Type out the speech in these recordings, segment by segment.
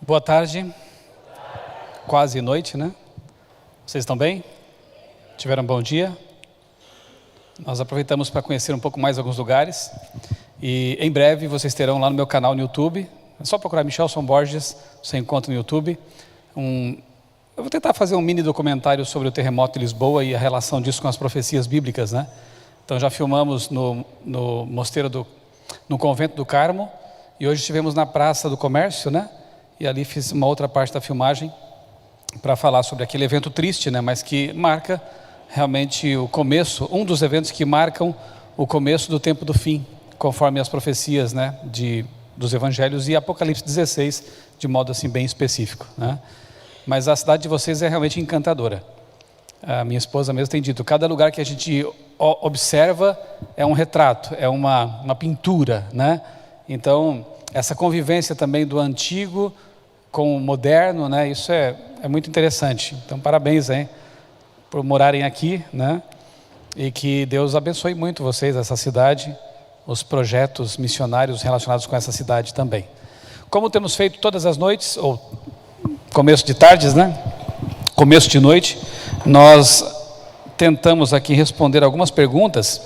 Boa tarde, quase noite, né? Vocês estão bem? Tiveram um bom dia? Nós aproveitamos para conhecer um pouco mais alguns lugares e em breve vocês terão lá no meu canal no YouTube, é só procurar Michelson Borges, você encontra no YouTube. Eu vou tentar fazer um mini documentário sobre o terremoto de Lisboa e a relação disso com as profecias bíblicas, né? Então já filmamos no mosteiro no convento do Carmo e hoje estivemos na Praça do Comércio, né? E ali fiz uma outra parte da filmagem para falar sobre aquele evento triste, né? Mas que marca realmente o começo, um dos eventos que marcam o começo do tempo do fim, conforme as profecias, né? Dos evangelhos e Apocalipse 16, de modo assim bem específico, né? Mas a cidade de vocês é realmente encantadora. A minha esposa mesmo tem dito, cada lugar que a gente observa é um retrato, é uma pintura, né? Então, essa convivência também do antigo com o moderno, né? Isso é muito interessante. Então, parabéns, hein, por morarem aqui, né? E que Deus abençoe muito vocês, essa cidade, os projetos missionários relacionados com essa cidade também. Como temos feito todas as noites, ou começo de tardes, né? Começo de noite, nós tentamos aqui responder algumas perguntas.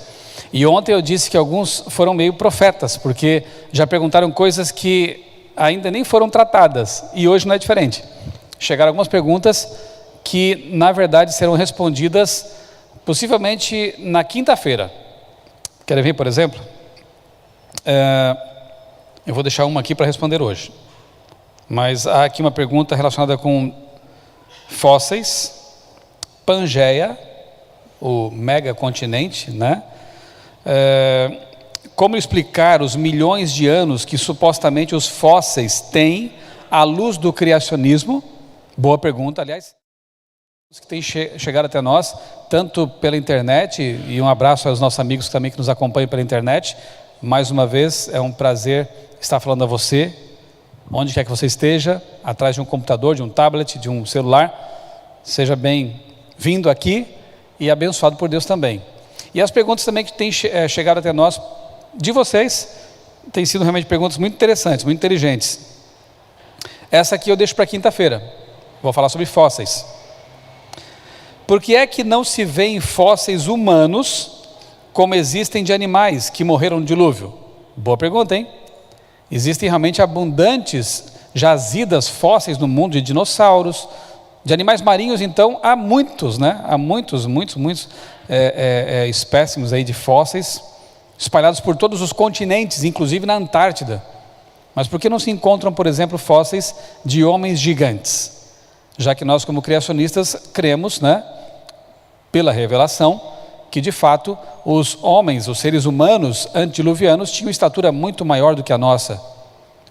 E ontem eu disse que alguns foram meio profetas, porque já perguntaram coisas que ainda nem foram tratadas, e hoje não é diferente. Chegaram algumas perguntas que, na verdade, serão respondidas possivelmente na quinta-feira. Querem ver, por exemplo? Eu vou deixar uma aqui para responder hoje. Mas há aqui uma pergunta relacionada com fósseis, Pangeia, o megacontinente, né? Como explicar os milhões de anos que supostamente os fósseis têm à luz do criacionismo? Boa pergunta, aliás, que tem chegado até nós, tanto pela internet, e um abraço aos nossos amigos também que nos acompanham pela internet. Mais uma vez, é um prazer estar falando a você, onde quer que você esteja, atrás de um computador, de um tablet, de um celular. Seja bem-vindo aqui e abençoado por Deus também. E as perguntas também que têm chegado até nós, de vocês, têm sido realmente perguntas muito interessantes, muito inteligentes. Essa aqui eu deixo para quinta-feira. Vou falar sobre fósseis. Por que é que não se vê em fósseis humanos como existem de animais que morreram no dilúvio? Boa pergunta, hein? Existem realmente abundantes jazidas fósseis no mundo de dinossauros, de animais marinhos. Então há muitos, né? Há muitos espécimes aí de fósseis espalhados por todos os continentes, inclusive na Antártida. Mas por que não se encontram, por exemplo, fósseis de homens gigantes? Já que nós, como criacionistas, cremos, né, pela revelação, que de fato os homens, os seres humanos antediluvianos tinham estatura muito maior do que a nossa.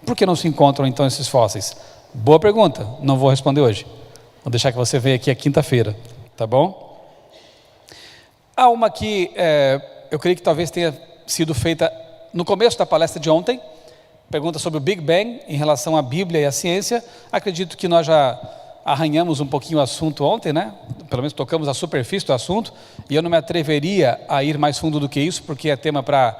Por que não se encontram então esses fósseis? Boa pergunta, não vou responder hoje. Vou deixar que você venha aqui a quinta-feira, tá bom? Há uma que eu creio que talvez tenha sido feita no começo da palestra de ontem, pergunta sobre o Big Bang em relação à Bíblia e à ciência. Acredito que nós já arranhamos um pouquinho o assunto ontem, né? Pelo menos tocamos a superfície do assunto, e eu não me atreveria a ir mais fundo do que isso, porque é tema para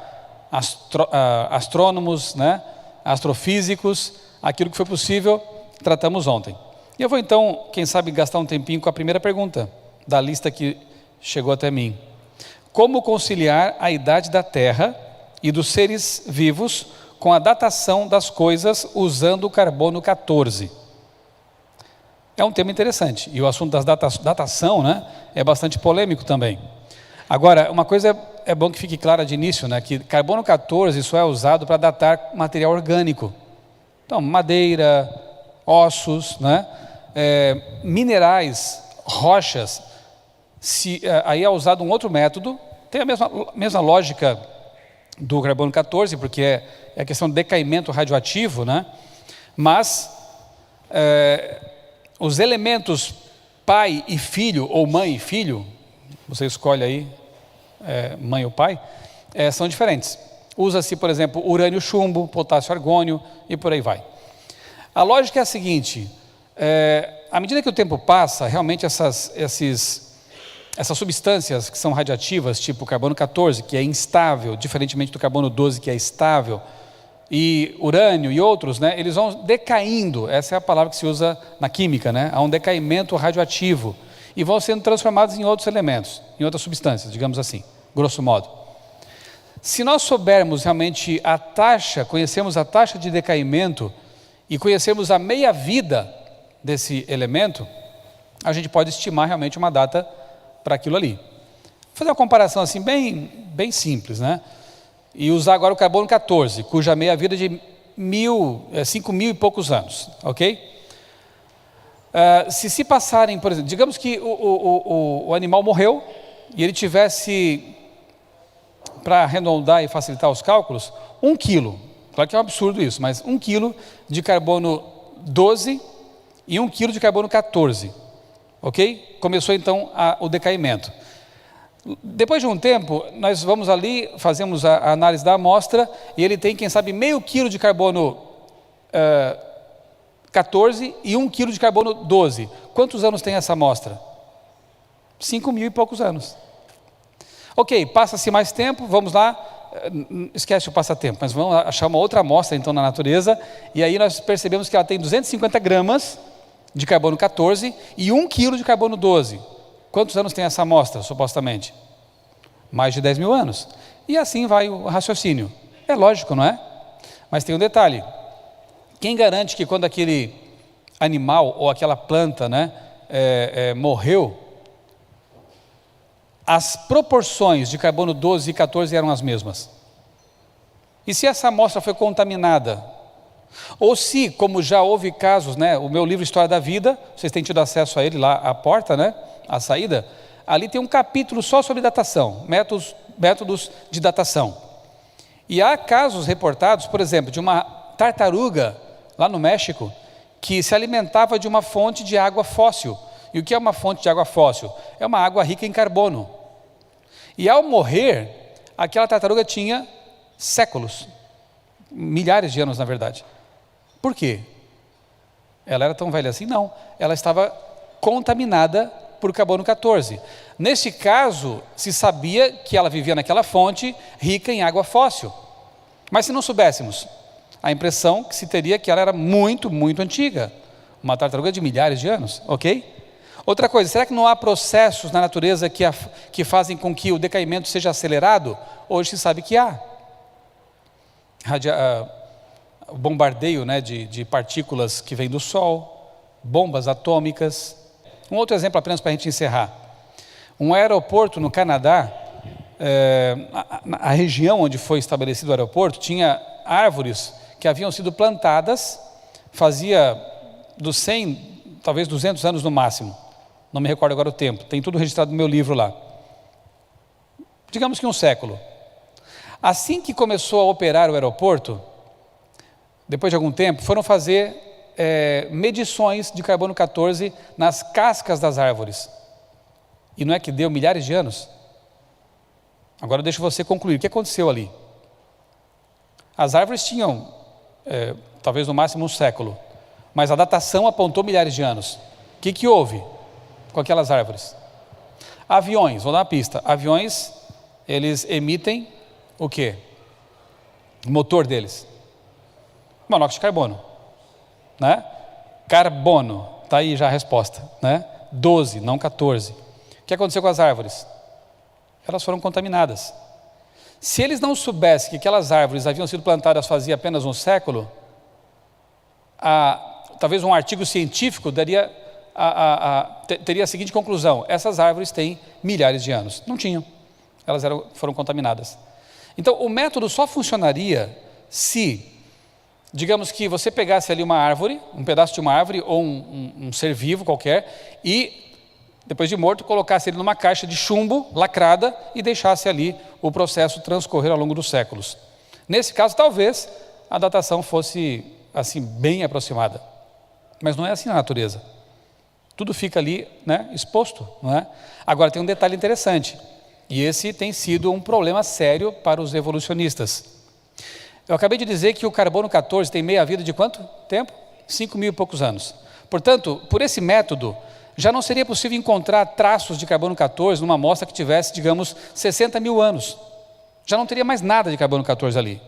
astrônomos, né? Astrofísicos. Aquilo que foi possível, tratamos ontem. E eu vou então, quem sabe, gastar um tempinho com a primeira pergunta da lista que chegou até mim. Como conciliar a idade da Terra e dos seres vivos com a datação das coisas usando o carbono 14? É um tema interessante, e o assunto das datação, né, é bastante polêmico também. Agora, uma coisa é bom que fique clara de início, né, que carbono 14 só é usado para datar material orgânico. Então, madeira, ossos, né, minerais, rochas. Aí é usado um outro método, tem a mesma lógica do carbono 14, porque é a questão do decaimento radioativo, né? Mas os elementos pai e filho, ou mãe e filho, você escolhe aí, mãe ou pai, são diferentes. Usa-se, por exemplo, urânio chumbo, potássio argônio e por aí vai. A lógica é a seguinte, à medida que o tempo passa, realmente essas substâncias que são radiativas, tipo o carbono 14, que é instável, diferentemente do carbono 12, que é estável, e urânio e outros, né, eles vão decaindo, essa é a palavra que se usa na química, né, há um decaimento radioativo, e vão sendo transformados em outros elementos, em outras substâncias, digamos assim, grosso modo. Se nós soubermos realmente a taxa, conhecemos a taxa de decaimento e conhecemos a meia-vida desse elemento, a gente pode estimar realmente uma data para aquilo ali. Vou fazer uma comparação assim bem simples, né? E usar agora o carbono 14, cuja meia-vida é de 5.000 e poucos anos, ok? Se passarem, por exemplo, digamos que o animal morreu e ele tivesse, para arredondar e facilitar os cálculos, 1 quilo, claro que é um absurdo isso, mas 1 quilo de carbono 12 e 1 quilo de carbono 14, ok? Começou então o decaimento. Depois de um tempo, nós vamos ali, fazemos a análise da amostra, e ele tem, quem sabe, meio quilo de carbono 14 e 1 quilo de carbono 12. Quantos anos tem essa amostra? 5.000 e poucos anos. Ok, passa-se mais tempo, vamos lá, esquece o passatempo, mas vamos achar uma outra amostra então na natureza, e aí nós percebemos que ela tem 250 gramas de carbono 14 e 1 quilo de carbono 12. Quantos anos tem essa amostra, supostamente? Mais de 10.000 anos. E assim vai o raciocínio. É lógico, não é? Mas tem um detalhe. Quem garante que quando aquele animal ou aquela planta, né, morreu, as proporções de carbono 12 e 14 eram as mesmas? E se essa amostra foi contaminada? Ou se, como já houve casos, né, o meu livro História da Vida, vocês têm tido acesso a ele lá à porta, né, à saída, ali tem um capítulo só sobre datação, métodos de datação. E há casos reportados, por exemplo, de uma tartaruga lá no México, que se alimentava de uma fonte de água fóssil. E o que é uma fonte de água fóssil? É uma água rica em carbono. E ao morrer, aquela tartaruga tinha séculos, milhares de anos na verdade. Por quê? Ela era tão velha assim? Não, ela estava contaminada por carbono 14. Neste caso, se sabia que ela vivia naquela fonte rica em água fóssil. Mas se não soubéssemos, a impressão que se teria é que ela era muito, muito antiga. Uma tartaruga de milhares de anos, ok? Outra coisa, será que não há processos na natureza que fazem com que o decaimento seja acelerado? Hoje se sabe que há. O bombardeio, né, de partículas que vem do Sol, bombas atômicas. Um outro exemplo apenas para a gente encerrar. Um aeroporto no Canadá, a região onde foi estabelecido o aeroporto, tinha árvores que haviam sido plantadas, fazia dos 100, talvez 200 anos no máximo. Não me recordo agora o tempo, tem tudo registrado no meu livro lá. Digamos que um século. Assim que começou a operar o aeroporto, depois de algum tempo, foram fazer medições de carbono 14 nas cascas das árvores. E não é que deu milhares de anos? Agora deixa você concluir. O que aconteceu ali? As árvores tinham, talvez no máximo um século, mas a datação apontou milhares de anos. O que houve com aquelas árvores? Aviões, vou dar uma pista. Aviões, eles emitem o quê? O motor deles. Monóxido de carbono, né? Carbono, está aí já a resposta, né? 12, não 14. O que aconteceu com as árvores? Elas foram contaminadas. Se eles não soubessem que aquelas árvores haviam sido plantadas fazia apenas um século, talvez um artigo científico teria a seguinte conclusão: essas árvores têm milhares de anos. Não tinham, elas foram contaminadas. Então o método só funcionaria se, digamos que você pegasse ali uma árvore, um pedaço de uma árvore ou um ser vivo qualquer, e depois de morto colocasse ele numa caixa de chumbo lacrada e deixasse ali o processo transcorrer ao longo dos séculos. Nesse caso, talvez a datação fosse assim bem aproximada, mas não é assim na natureza. Tudo fica ali, né, exposto, não é? Agora tem um detalhe interessante, e esse tem sido um problema sério para os evolucionistas. Eu acabei de dizer que o carbono 14 tem meia-vida de quanto tempo? 5.000 e poucos anos. Portanto, por esse método, já não seria possível encontrar traços de carbono 14 numa amostra que tivesse, digamos, 60.000 anos. Já não teria mais nada de carbono 14 ali.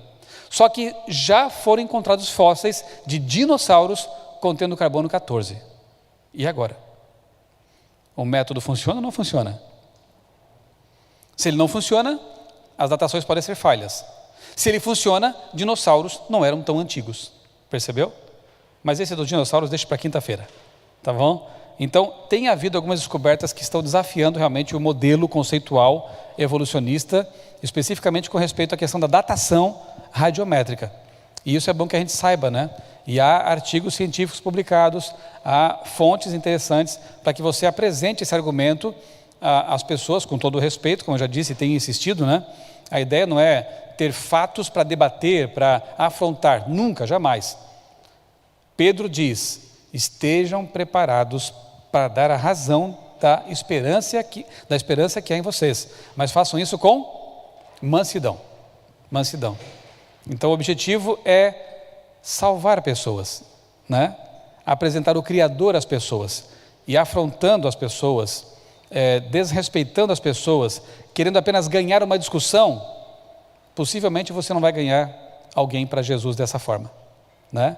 Só que já foram encontrados fósseis de dinossauros contendo carbono 14. E agora? O método funciona ou não funciona? Se ele não funciona, as datações podem ser falhas. Se ele funciona, dinossauros não eram tão antigos. Percebeu? Mas esse dos dinossauros deixa para quinta-feira. Tá bom? Então, tem havido algumas descobertas que estão desafiando realmente o modelo conceitual evolucionista, especificamente com respeito à questão da datação radiométrica. E isso é bom que a gente saiba, né? E há artigos científicos publicados, há fontes interessantes para que você apresente esse argumento às pessoas, com todo o respeito, como eu já disse e tenho insistido, né? A ideia não é ter fatos para debater, para afrontar, nunca, jamais. Pedro diz: estejam preparados para dar a razão da esperança que há em vocês, mas façam isso com mansidão. Mansidão. Então o objetivo é salvar pessoas, né? Apresentar o Criador às pessoas, e afrontando as pessoas, desrespeitando as pessoas, querendo apenas ganhar uma discussão, possivelmente você não vai ganhar alguém para Jesus dessa forma, né?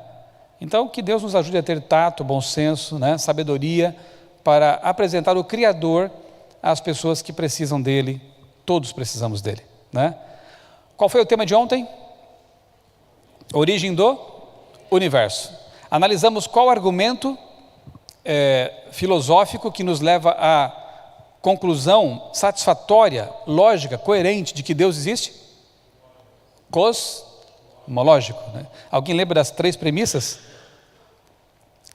Então, que Deus nos ajude a ter tato, bom senso, né, sabedoria, para apresentar o Criador às pessoas que precisam dele. Todos precisamos dele, né? Qual foi o tema de ontem? Origem do universo. Analisamos qual argumento filosófico que nos leva à conclusão satisfatória, lógica, coerente de que Deus existe? Cosmológico, né? Alguém lembra das 3 premissas?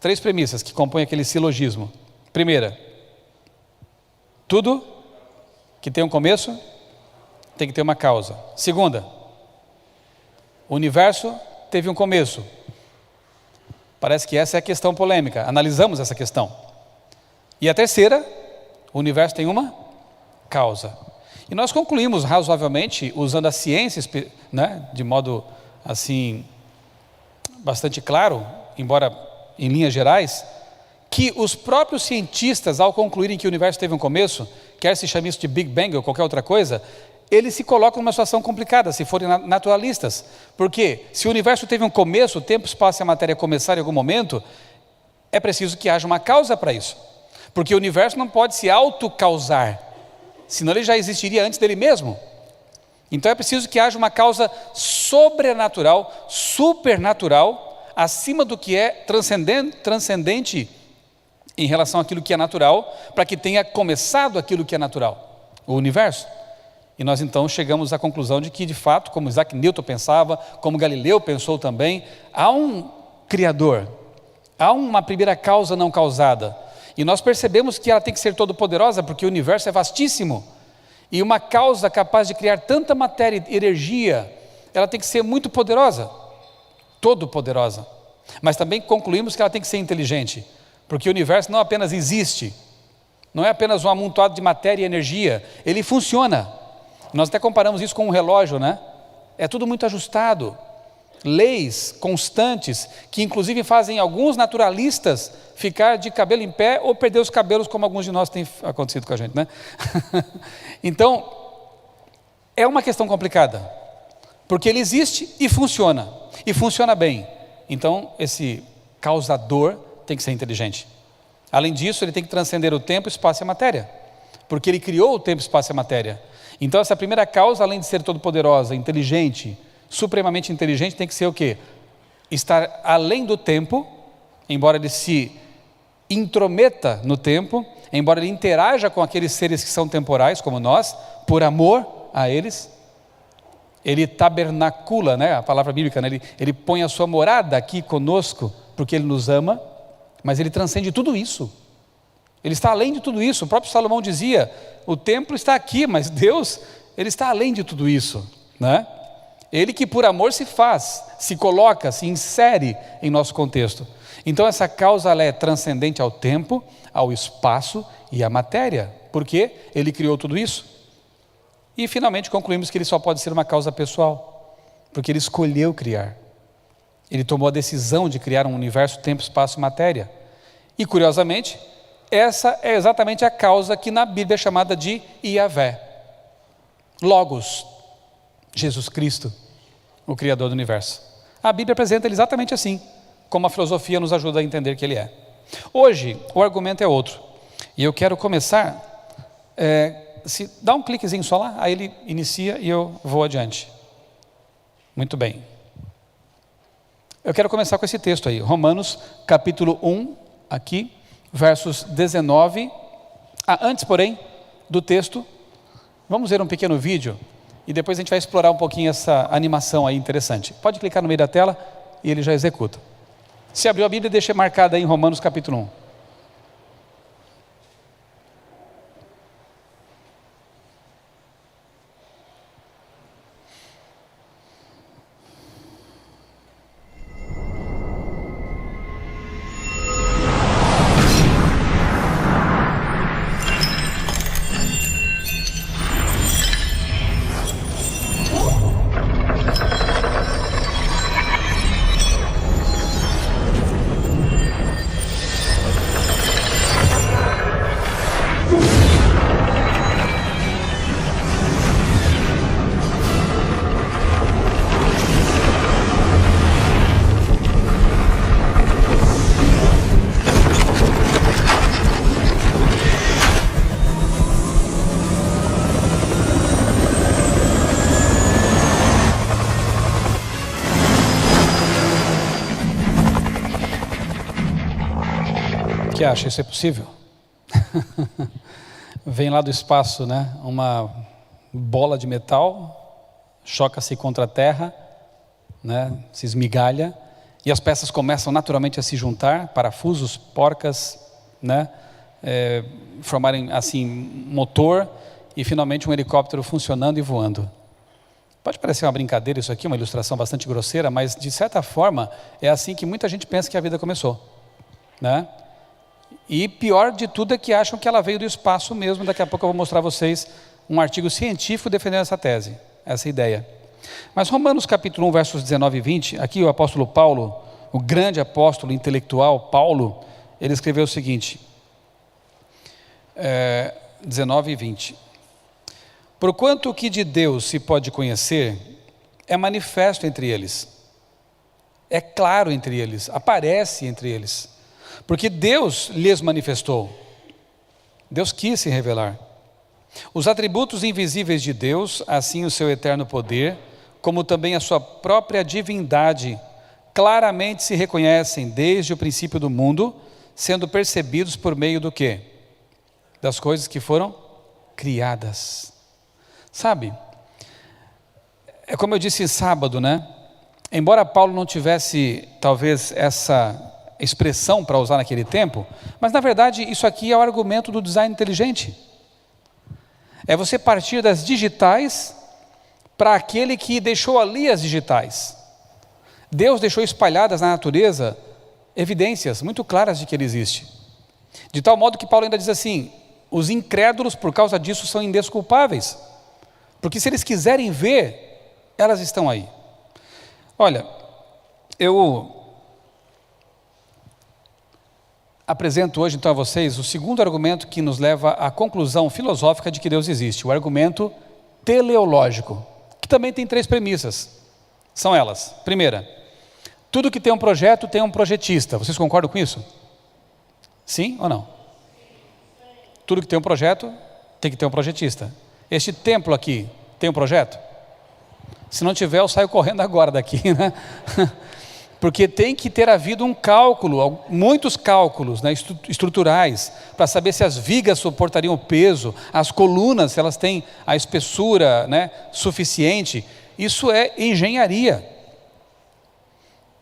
3 premissas que compõem aquele silogismo. Primeira, tudo que tem um começo tem que ter uma causa. Segunda, o universo teve um começo. Parece que essa é a questão polêmica. Analisamos essa questão. E a terceira, o universo tem uma causa. E nós concluímos razoavelmente, usando a ciência, né, de modo assim, bastante claro, embora em linhas gerais, que os próprios cientistas, ao concluírem que o universo teve um começo, quer se chame isso de Big Bang ou qualquer outra coisa, eles se colocam numa situação complicada, se forem naturalistas. Porque se o universo teve um começo, o tempo, espaço e a matéria começaram em algum momento, é preciso que haja uma causa para isso. Porque o universo não pode se autocausar, senão ele já existiria antes dele mesmo. Então é preciso que haja uma causa sobrenatural, supernatural, acima do que é transcendente em relação àquilo que é natural, para que tenha começado aquilo que é natural, o universo. E nós então chegamos à conclusão de que, de fato, como Isaac Newton pensava, como Galileu pensou também, há um Criador, há uma primeira causa não causada. E nós percebemos que ela tem que ser todo-poderosa, porque o universo é vastíssimo. E uma causa capaz de criar tanta matéria e energia, ela tem que ser muito poderosa, todo-poderosa. Mas também concluímos que ela tem que ser inteligente, porque o universo não apenas existe, não é apenas um amontoado de matéria e energia, ele funciona. Nós até comparamos isso com um relógio, né? É tudo muito ajustado. Leis constantes, que inclusive fazem alguns naturalistas ficar de cabelo em pé ou perder os cabelos, como alguns de nós têm acontecido com a gente, né? Então, é uma questão complicada, porque ele existe e funciona bem. Então, esse causador tem que ser inteligente. Além disso, ele tem que transcender o tempo, espaço e a matéria, porque ele criou o tempo, espaço e a matéria. Então, essa primeira causa, além de ser todo-poderosa, inteligente, supremamente inteligente, tem que ser o quê? Estar além do tempo, embora ele se intrometa no tempo, embora ele interaja com aqueles seres que são temporais, como nós, por amor a eles. Ele tabernacula, né? A palavra bíblica, né? Ele põe a sua morada aqui conosco, porque ele nos ama, mas ele transcende tudo isso. Ele está além de tudo isso. O próprio Salomão dizia, o templo está aqui, mas Deus, ele está além de tudo isso, né? Ele que por amor se faz, se coloca, se insere em nosso contexto. Então essa causa ela é transcendente ao tempo, ao espaço e à matéria, porque ele criou tudo isso. E finalmente concluímos que ele só pode ser uma causa pessoal, porque ele escolheu criar. Ele tomou a decisão de criar um universo, tempo, espaço e matéria. E curiosamente, essa é exatamente a causa que na Bíblia é chamada de Yahvé. Logos, Jesus Cristo, o Criador do universo. A Bíblia apresenta ele exatamente assim, como a filosofia nos ajuda a entender que ele é. Hoje, o argumento é outro. E eu quero começar, se dá um cliquezinho só lá, aí ele inicia e eu vou adiante. Muito bem. Eu quero começar com esse texto aí, Romanos capítulo 1, aqui, versos 19. Antes, porém, do texto, vamos ver um pequeno vídeo e depois a gente vai explorar um pouquinho essa animação aí interessante. Pode clicar no meio da tela e ele já executa. Se abriu a Bíblia, deixa marcada aí em Romanos capítulo 1. O que acha? Isso é possível? Vem lá do espaço, né? Uma bola de metal, choca-se contra a terra, né? Se esmigalha, e as peças começam naturalmente a se juntar, parafusos, porcas, né? Formarem assim motor, e finalmente um helicóptero funcionando e voando. Pode parecer uma brincadeira isso aqui, uma ilustração bastante grosseira, mas de certa forma é assim que muita gente pensa que a vida começou, né? E pior de tudo é que acham que ela veio do espaço mesmo. Daqui a pouco eu vou mostrar a vocês um artigo científico defendendo essa tese, essa ideia. Mas Romanos capítulo 1, versos 19 e 20, aqui o apóstolo Paulo, o grande apóstolo intelectual Paulo, ele escreveu o seguinte, 19 e 20. Porquanto o que de Deus se pode conhecer é manifesto entre eles, é claro entre eles, aparece entre eles. Porque Deus lhes manifestou, Deus quis se revelar. Os atributos invisíveis de Deus, assim o seu eterno poder, como também a sua própria divindade, claramente se reconhecem desde o princípio do mundo, sendo percebidos por meio do quê? Das coisas que foram criadas. Sabe, é como eu disse sábado, né? Embora Paulo não tivesse talvez essa expressão para usar naquele tempo, mas na verdade isso aqui é o argumento do design inteligente. É você partir das digitais para aquele que deixou ali as digitais. Deus deixou espalhadas na natureza evidências muito claras de que Ele existe. De tal modo que Paulo ainda diz assim, os incrédulos por causa disso são indesculpáveis, porque se eles quiserem ver, elas estão aí. Olha, eu apresento hoje então a vocês o segundo argumento que nos leva à conclusão filosófica de que Deus existe, o argumento teleológico, que também tem 3 premissas. São elas. Primeira, tudo que tem um projeto tem um projetista. Vocês concordam com isso? Sim ou não? Tudo que tem um projeto tem que ter um projetista. Este templo aqui tem um projeto? Se não tiver, eu saio correndo agora daqui, né? Porque tem que ter havido um cálculo, muitos cálculos, né, estruturais, para saber se as vigas suportariam o peso, as colunas, se elas têm a espessura, né, suficiente. Isso é engenharia.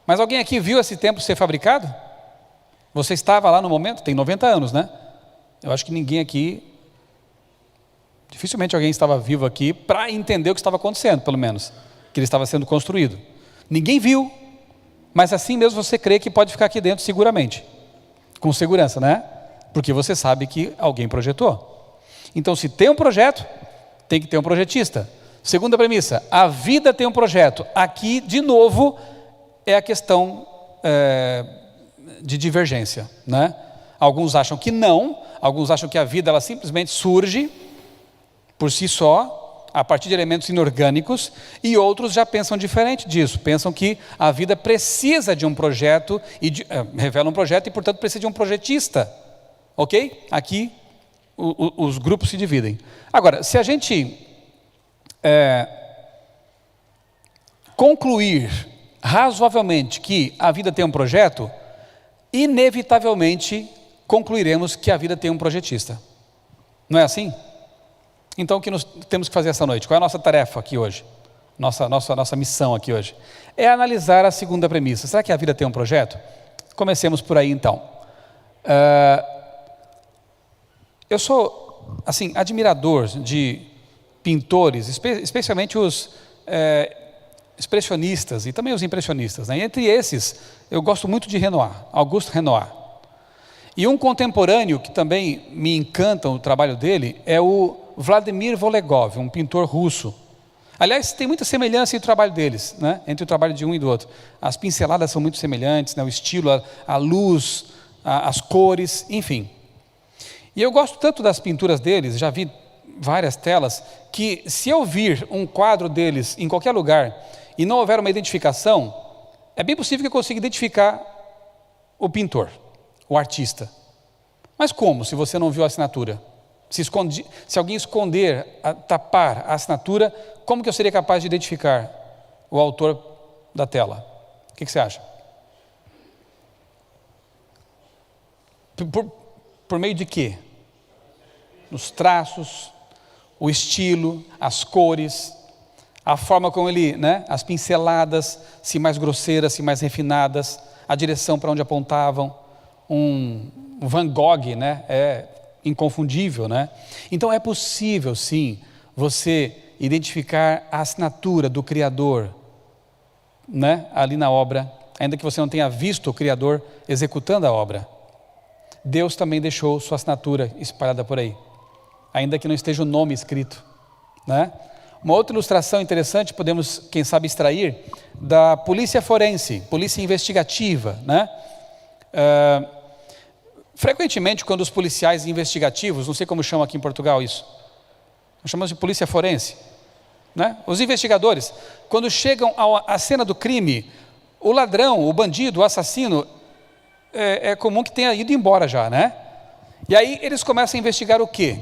Mas alguém aqui viu esse templo ser fabricado? Você estava lá no momento? Tem 90 anos, né? Eu acho que ninguém aqui, dificilmente alguém estava vivo aqui para entender o que estava acontecendo, pelo menos, que ele estava sendo construído. Ninguém viu. Mas assim mesmo você crê que pode ficar aqui dentro seguramente, com segurança, né? Porque você sabe que alguém projetou. Então, se tem um projeto, tem que ter um projetista. Segunda premissa, a vida tem um projeto. Aqui, de novo, é a questão de divergência, né? Alguns acham que não, alguns acham que a vida ela simplesmente surge por si só, a partir de elementos inorgânicos, e outros já pensam diferente disso, pensam que a vida precisa de um projeto, revela um projeto e, portanto, precisa de um projetista. Ok? Aqui os grupos se dividem. Agora, se a gente concluir razoavelmente que a vida tem um projeto, inevitavelmente concluiremos que a vida tem um projetista. Não é assim? Então, o que nós temos que fazer essa noite? Qual é a nossa tarefa aqui hoje? Nossa missão aqui hoje? É analisar a segunda premissa. Será que a vida tem um projeto? Comecemos por aí, então. Eu sou, assim, admirador de pintores, especialmente os expressionistas e também os impressionistas, né? E entre esses, eu gosto muito de Renoir, Auguste Renoir. E um contemporâneo que também me encanta o trabalho dele é o Vladimir Volegov, um pintor russo. Aliás, tem muita semelhança entre o trabalho deles, né? Entre o trabalho de um e do outro. As pinceladas são muito semelhantes, né? O estilo, a luz, as cores, enfim. E eu gosto tanto das pinturas deles, já vi várias telas, que se eu vir um quadro deles em qualquer lugar e não houver uma identificação, é bem possível que eu consiga identificar o pintor, o artista. Mas como, se você não viu a assinatura? Se alguém esconder, tapar a assinatura, como que eu seria capaz de identificar o autor da tela? O que você acha? Por meio de quê? Os traços, o estilo, as cores, a forma como ele, né, as pinceladas, se mais grosseiras, se mais refinadas, a direção para onde apontavam. Um Van Gogh, né, é inconfundível, né? Então é possível, sim, você identificar a assinatura do Criador, né, ali na obra, ainda que você não tenha visto o Criador executando a obra. Deus também deixou sua assinatura espalhada por aí, ainda que não esteja o nome escrito, né? Uma outra ilustração interessante podemos, quem sabe, extrair da polícia forense, polícia investigativa, né? Frequentemente, quando os policiais investigativos, não sei como chama aqui em Portugal isso, nós chamamos de polícia forense, né? Os investigadores, quando chegam à cena do crime, o ladrão, o bandido, o assassino, é comum que tenha ido embora já, né? E aí eles começam a investigar o quê?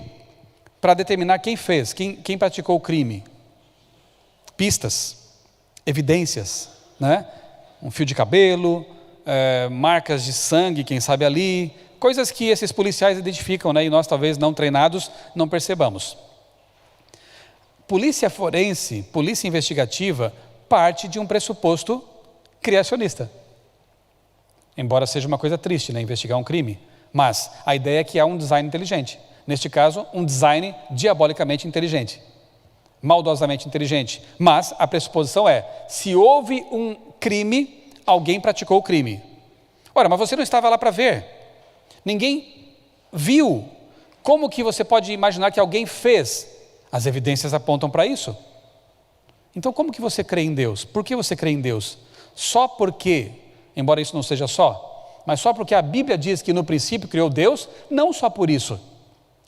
Para determinar quem fez, quem praticou o crime. Pistas, evidências, né? Um fio de cabelo, marcas de sangue, quem sabe ali, coisas que esses policiais identificam, né? E nós, talvez não treinados, não percebamos. Polícia forense, polícia investigativa, parte de um pressuposto criacionista. Embora seja uma coisa triste, né? Investigar um crime. Mas a ideia é que há um design inteligente. Neste caso, um design diabolicamente inteligente. Maldosamente inteligente. Mas a pressuposição é, se houve um crime, alguém praticou o crime. Ora, mas você não estava lá para ver. Ninguém viu. Como que você pode imaginar que alguém fez? As evidências apontam para isso. Então, como que você crê em Deus? Por que você crê em Deus? Só porque, embora isso não seja só, mas só porque a Bíblia diz que no princípio criou Deus, não só por isso.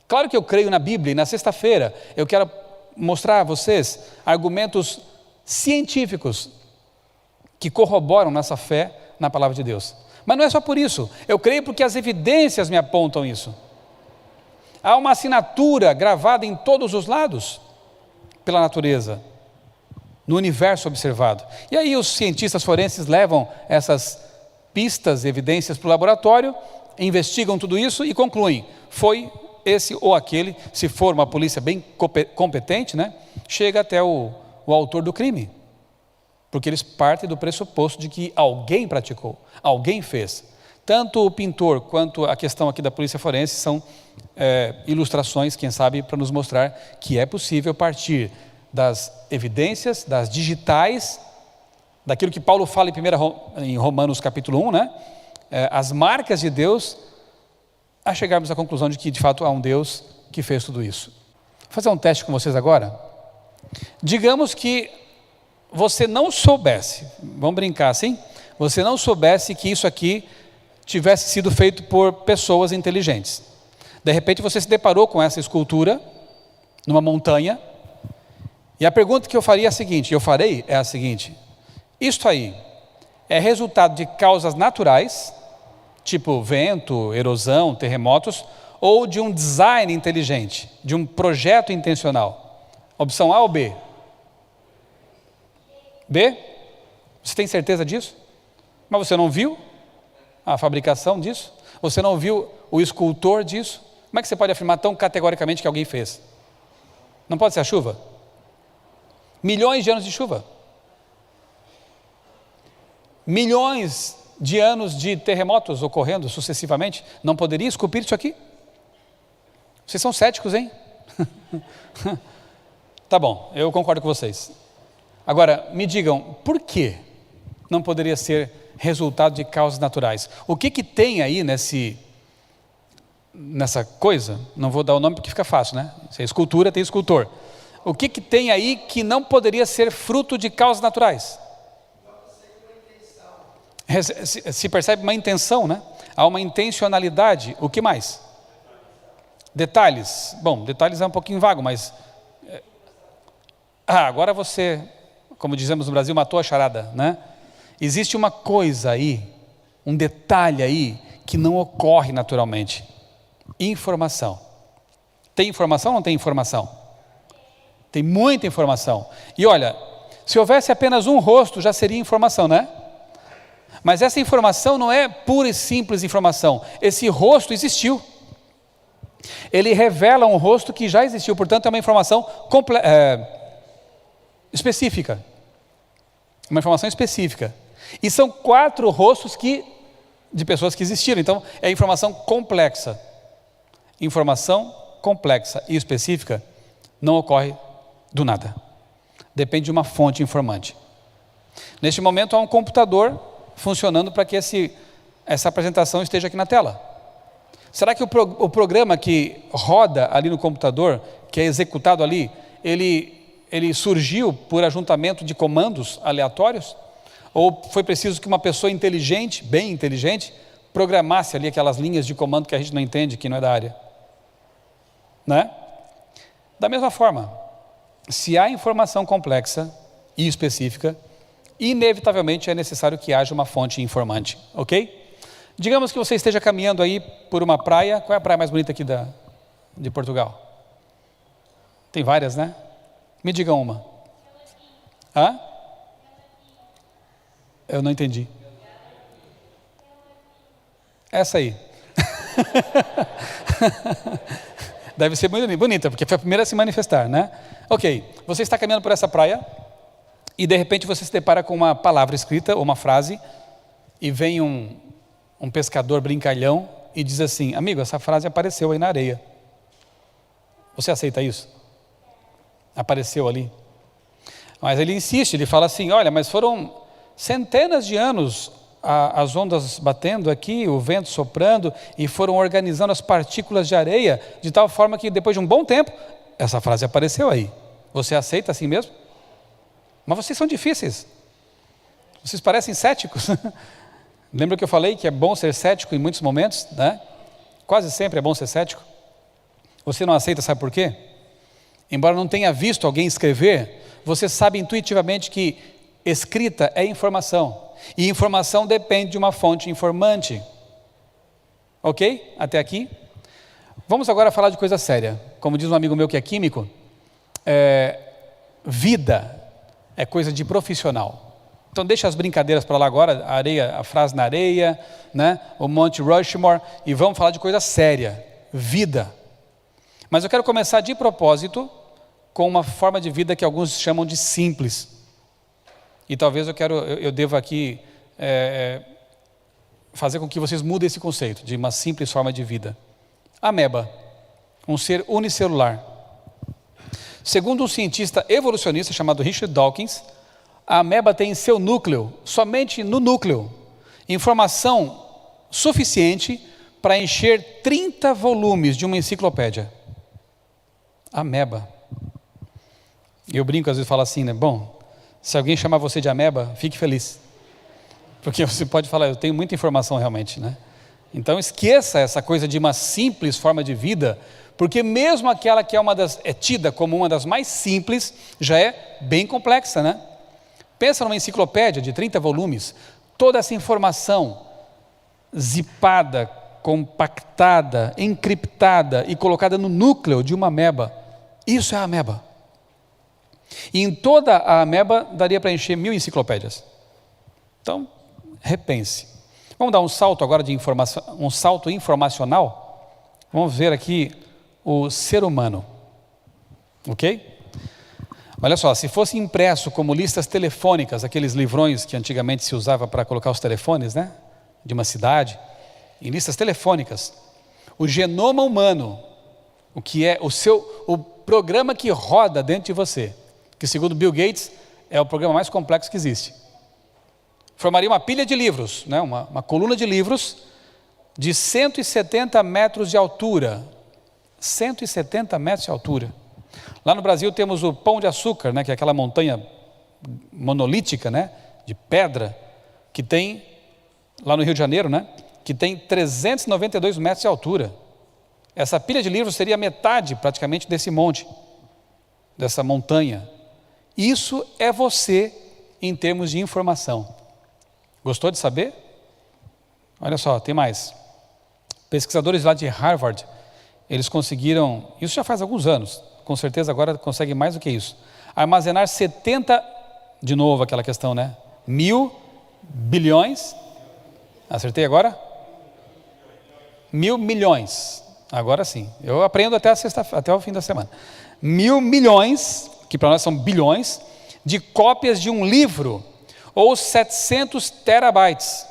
Claro que eu creio na Bíblia, e na sexta-feira eu quero mostrar a vocês argumentos científicos que corroboram nossa fé na palavra de Deus. Mas não é só por isso, eu creio porque as evidências me apontam isso. Há uma assinatura gravada em todos os lados pela natureza, no universo observado. E aí os cientistas forenses levam essas pistas, evidências para o laboratório, investigam tudo isso e concluem, foi esse ou aquele, se for uma polícia bem competente, né, chega até o autor do crime. Porque eles partem do pressuposto de que alguém praticou, alguém fez. Tanto o pintor quanto a questão aqui da polícia forense são ilustrações, quem sabe, para nos mostrar que é possível partir das evidências, das digitais, daquilo que Paulo fala em Romanos capítulo 1, né? As marcas de Deus, a chegarmos à conclusão de que de fato há um Deus que fez tudo isso. Vou fazer um teste com vocês agora. Digamos que você não soubesse, vamos brincar assim, você não soubesse que isso aqui tivesse sido feito por pessoas inteligentes. De repente você se deparou com essa escultura numa montanha E a pergunta que eu faria é a seguinte, isto aí é resultado de causas naturais, tipo vento, erosão, terremotos, ou de um design inteligente, de um projeto intencional? Opção A ou B? B? Você tem certeza disso? Mas você não viu a fabricação disso? Você não viu o escultor disso? Como é que você pode afirmar tão categoricamente que alguém fez? Não pode ser a chuva? Milhões de anos de chuva. Milhões de anos de terremotos ocorrendo sucessivamente. Não poderia esculpir isso aqui? Vocês são céticos, hein? Tá bom, eu concordo com vocês. Agora, me digam, por que não poderia ser resultado de causas naturais? O que tem aí nessa coisa? Não vou dar o nome porque fica fácil, né? Se é escultura, tem escultor. O que tem aí que não poderia ser fruto de causas naturais? Se percebe uma intenção, né? Há uma intencionalidade. O que mais? Detalhes. Bom, detalhes é um pouquinho vago, mas... agora você, como dizemos no Brasil, matou a charada, né? Existe uma coisa aí, um detalhe aí, que não ocorre naturalmente. Informação. Tem informação ou não tem informação? Tem muita informação. E olha, se houvesse apenas um rosto, já seria informação, né? Mas essa informação não é pura e simples informação. Esse rosto existiu. Ele revela um rosto que já existiu, portanto é uma informação específica. Uma informação específica. E são 4 rostos de pessoas que existiram, então é informação complexa. Informação complexa e específica não ocorre do nada. Depende de uma fonte informante. Neste momento há um computador funcionando para que essa apresentação esteja aqui na tela. Será que o programa que roda ali no computador, que é executado ali, ele surgiu por ajuntamento de comandos aleatórios? Ou foi preciso que uma pessoa inteligente, bem inteligente, programasse ali aquelas linhas de comando que a gente não entende, que não é da área? Né? Da mesma forma, se há informação complexa e específica, inevitavelmente é necessário que haja uma fonte informante, ok? Digamos que você esteja caminhando aí por uma praia. Qual é a praia mais bonita aqui de Portugal? Tem várias, né? Me diga uma. Hã? Eu não entendi. Essa aí. Deve ser muito bonita, porque foi a primeira a se manifestar, né? Ok, você está caminhando por essa praia e de repente você se depara com uma palavra escrita, ou uma frase, e vem um pescador brincalhão e diz assim: amigo, essa frase apareceu aí na areia. Você aceita isso? Apareceu ali. Mas ele insiste, ele fala assim: olha, mas foram centenas de anos as ondas batendo aqui, o vento soprando, e foram organizando as partículas de areia, de tal forma que depois de um bom tempo, essa frase apareceu aí. Você aceita assim mesmo? Mas vocês são difíceis. Vocês parecem céticos. Lembra que eu falei que é bom ser cético em muitos momentos, né? Quase sempre é bom ser cético. Você não aceita, sabe por quê? Embora não tenha visto alguém escrever, você sabe intuitivamente que escrita é informação. E informação depende de uma fonte informante. Ok? Até aqui? Vamos agora falar de coisa séria. Como diz um amigo meu que é químico, vida é coisa de profissional. Então deixa as brincadeiras para lá agora, a areia, a frase na areia, né? O Monte Rushmore, e vamos falar de coisa séria, vida. Mas eu quero começar de propósito com uma forma de vida que alguns chamam de simples. E talvez eu deva aqui fazer com que vocês mudem esse conceito de uma simples forma de vida. Ameba, um ser unicelular. Segundo um cientista evolucionista chamado Richard Dawkins, a ameba tem em seu núcleo, somente no núcleo, informação suficiente para encher 30 volumes de uma enciclopédia. Ameba. Eu brinco, às vezes falo assim, né? Bom, se alguém chamar você de ameba, fique feliz. Porque você pode falar, eu tenho muita informação realmente, né? Então esqueça essa coisa de uma simples forma de vida, porque mesmo aquela que é tida como uma das mais simples, já é bem complexa, né? Pensa numa enciclopédia de 30 volumes, toda essa informação zipada, compactada, encriptada e colocada no núcleo de uma ameba. Isso é a ameba. E em toda a ameba daria para encher 1000 enciclopédias. Então, repense. Vamos dar um salto agora de informação, um salto informacional. Vamos ver aqui o ser humano. Ok? Olha só, se fosse impresso como listas telefônicas, aqueles livrões que antigamente se usava para colocar os telefones, né? De uma cidade, em listas telefônicas, o genoma humano, o que é o programa que roda dentro de você, que segundo Bill Gates é o programa mais complexo que existe, formaria uma pilha de livros, né? uma coluna de livros de 170 metros de altura. 170 metros de altura. Lá no Brasil temos o Pão de Açúcar, né? Que é aquela montanha monolítica, né? De pedra, que tem, lá no Rio de Janeiro, né? Que tem 392 metros de altura. Essa pilha de livros seria metade praticamente desse monte, dessa montanha. Isso é você em termos de informação. Gostou de saber? Olha só, tem mais. Pesquisadores lá de Harvard, eles conseguiram, isso já faz alguns anos, com certeza agora conseguem mais do que isso, armazenar 70, de novo aquela questão, né? 1000 bilhões, acertei agora? 1000 milhões, agora sim, eu aprendo até o fim da semana. 1000 milhões, que para nós são bilhões, de cópias de um livro, ou 700 terabytes,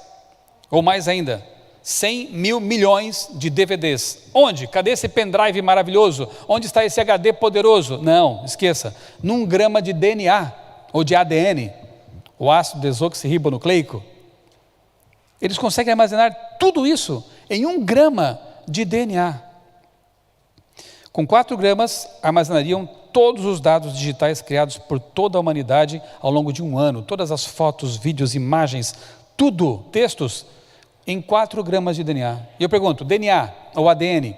ou mais ainda, 100 mil milhões de DVDs. Onde? Cadê esse pendrive maravilhoso? Onde está esse HD poderoso? Não, esqueça. Num grama de DNA, ou de ADN, o ácido desoxirribonucleico, eles conseguem armazenar tudo isso em 1 grama de DNA. Com 4 gramas, armazenariam todos os dados digitais criados por toda a humanidade ao longo de 1 ano. Todas as fotos, vídeos, imagens, tudo, textos, em 4 gramas de DNA. E eu pergunto, DNA ou ADN,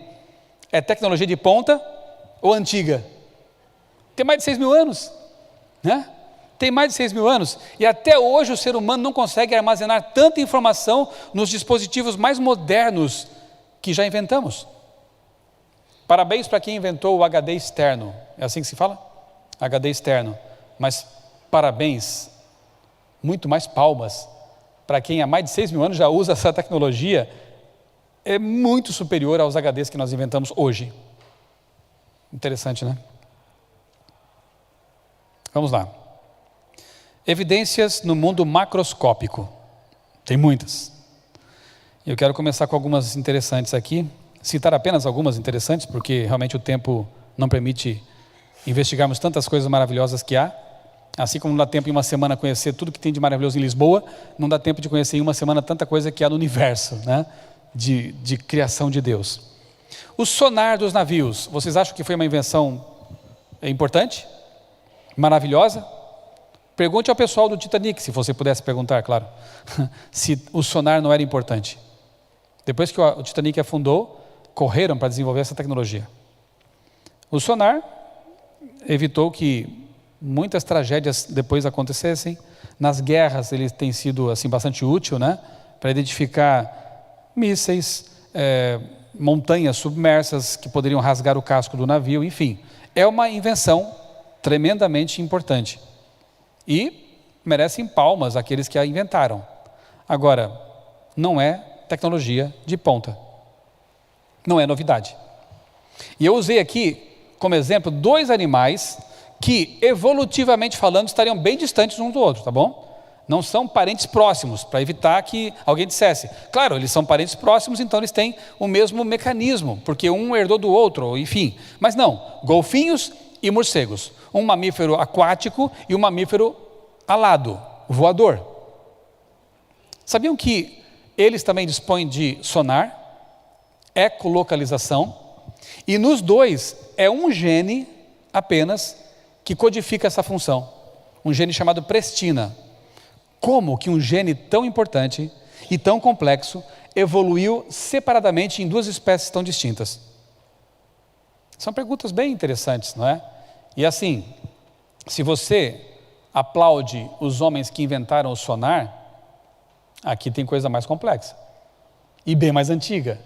é tecnologia de ponta ou antiga? Tem mais de 6 mil anos, né? Tem mais de 6 mil anos. E até hoje o ser humano não consegue armazenar tanta informação nos dispositivos mais modernos que já inventamos. Parabéns para quem inventou o HD externo. É assim que se fala? HD externo. Mas parabéns, muito mais palmas, para quem há mais de 6 mil anos já usa essa tecnologia, é muito superior aos HDs que nós inventamos hoje. Interessante, né? Vamos lá. Evidências no mundo macroscópico. Tem muitas. Eu quero começar com algumas interessantes aqui. Citar apenas algumas interessantes, porque realmente o tempo não permite investigarmos tantas coisas maravilhosas que há. Assim como não dá tempo em uma semana conhecer tudo que tem de maravilhoso em Lisboa, não dá tempo de conhecer em uma semana tanta coisa que há no universo, né? de criação de Deus. O sonar dos navios, vocês acham que foi uma invenção importante? Maravilhosa? Pergunte ao pessoal do Titanic, se você pudesse perguntar, claro, se o sonar não era importante. Depois que o Titanic afundou, correram para desenvolver essa tecnologia. O sonar evitou que muitas tragédias depois acontecessem. Nas guerras ele tem sido assim, bastante útil, né? Para identificar mísseis, montanhas submersas que poderiam rasgar o casco do navio, enfim. É uma invenção tremendamente importante. E merecem palmas aqueles que a inventaram. Agora, não é tecnologia de ponta. Não é novidade. E eu usei aqui, como exemplo, 2 animais que, evolutivamente falando, estariam bem distantes um do outro, tá bom? Não são parentes próximos, para evitar que alguém dissesse, claro, eles são parentes próximos, então eles têm o mesmo mecanismo, porque um herdou do outro, enfim. Mas não, golfinhos e morcegos. Um mamífero aquático e um mamífero alado, voador. Sabiam que eles também dispõem de sonar, ecolocalização, e nos 2 é um gene apenas que codifica essa função, um gene chamado prestina. Como que um gene tão importante e tão complexo evoluiu separadamente em duas espécies tão distintas? São perguntas bem interessantes, não é? E assim, se você aplaude os homens que inventaram o sonar, aqui tem coisa mais complexa e bem mais antiga.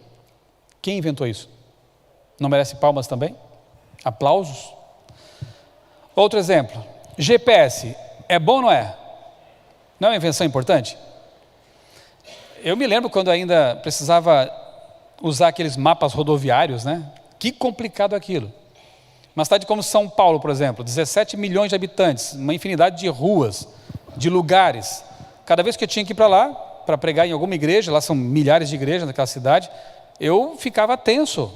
Quem inventou isso? Não merece palmas também? Aplausos? Outro exemplo, GPS, é bom ou não é? Não é uma invenção importante? Eu me lembro quando ainda precisava usar aqueles mapas rodoviários, né? Que complicado aquilo. Uma cidade como São Paulo, por exemplo, 17 milhões de habitantes, uma infinidade de ruas, de lugares. Cada vez que eu tinha que ir para lá, para pregar em alguma igreja, lá são milhares de igrejas naquela cidade, eu ficava tenso.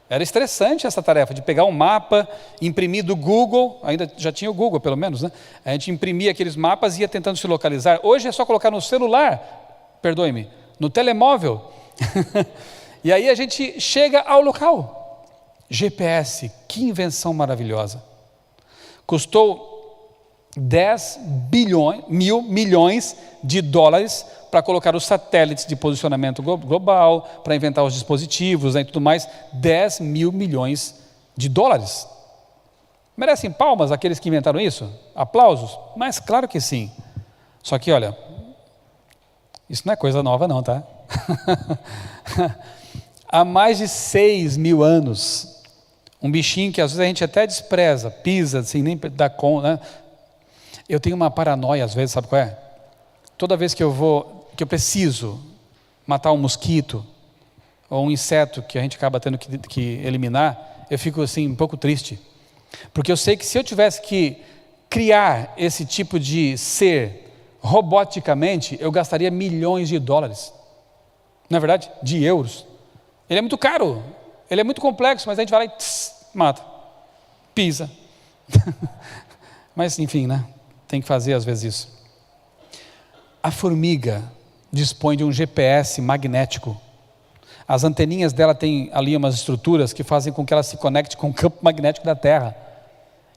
Era estressante essa tarefa de pegar um mapa, imprimir do Google, ainda já tinha o Google pelo menos, né? A gente imprimia aqueles mapas e ia tentando se localizar. Hoje é só colocar no celular, perdoe-me, no telemóvel. E aí a gente chega ao local. GPS, que invenção maravilhosa. Custou 10 mil milhões de dólares para colocar os satélites de posicionamento global, para inventar os dispositivos, né, e tudo mais. 10 mil milhões de dólares. Merecem palmas aqueles que inventaram isso? Aplausos? Mas claro que sim. Só que olha, isso não é coisa nova não, tá? Há mais de 6 mil anos, um bichinho que às vezes a gente até despreza, pisa, assim, nem dá conta, né? Eu tenho uma paranoia às vezes, sabe qual é? Toda vez que eu preciso matar um mosquito, ou um inseto que a gente acaba tendo que eliminar, eu fico assim um pouco triste. Porque eu sei que se eu tivesse que criar esse tipo de ser roboticamente, eu gastaria milhões de dólares. Não é verdade? De euros. Ele é muito caro, ele é muito complexo, mas a gente vai lá e mata, pisa. Mas enfim, né? Tem que fazer às vezes isso. A formiga dispõe de um GPS magnético. As anteninhas dela têm ali umas estruturas que fazem com que ela se conecte com o campo magnético da Terra.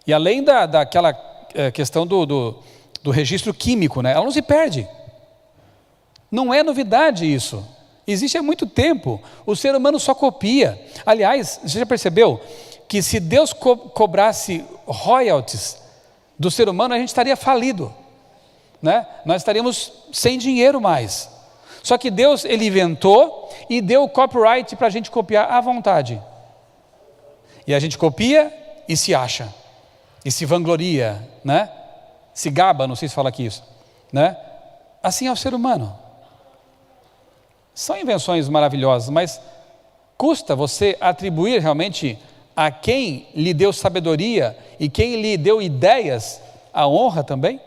E além daquela questão do registro químico, né? Ela não se perde. Não é novidade isso. Existe há muito tempo. O ser humano só copia. Aliás, você já percebeu que se Deus cobrasse royalties do ser humano, a gente estaria falido, né? Nós estaríamos sem dinheiro mais. Só que Deus, Ele inventou e deu o copyright para a gente copiar à vontade. E a gente copia e se acha. E se vangloria, né? Se gaba, não sei se fala aqui isso, né? Assim é o ser humano. São invenções maravilhosas, mas custa você atribuir realmente a quem lhe deu sabedoria e quem lhe deu ideias a honra também?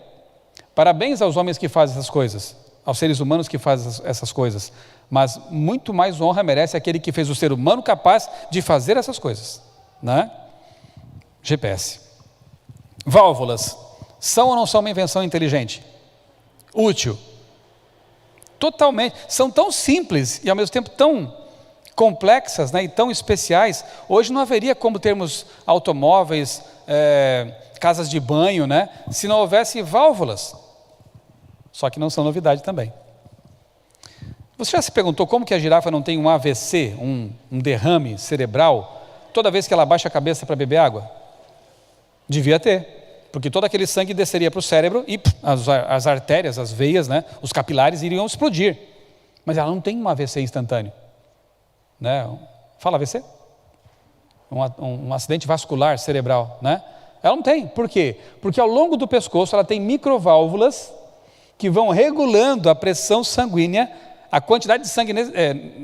Parabéns aos homens que fazem essas coisas, aos seres humanos que fazem essas coisas, mas muito mais honra merece aquele que fez o ser humano capaz de fazer essas coisas, né? GPS. Válvulas, são ou não são uma invenção inteligente? Útil? Totalmente, são tão simples e ao mesmo tempo tão complexas, né, e tão especiais. Hoje não haveria como termos automóveis, casas de banho, né, se não houvesse válvulas. Só que não são novidade também. Você já se perguntou como que a girafa não tem um AVC, um derrame cerebral, toda vez que ela abaixa a cabeça para beber água? Devia ter, porque todo aquele sangue desceria para o cérebro e as artérias, as veias, né, os capilares iriam explodir. Mas ela não tem um AVC instantâneo, né? Fala AVC? Um acidente vascular cerebral, né? Ela não tem. Por quê? Porque ao longo do pescoço ela tem microválvulas que vão regulando a pressão sanguínea, a quantidade de sangue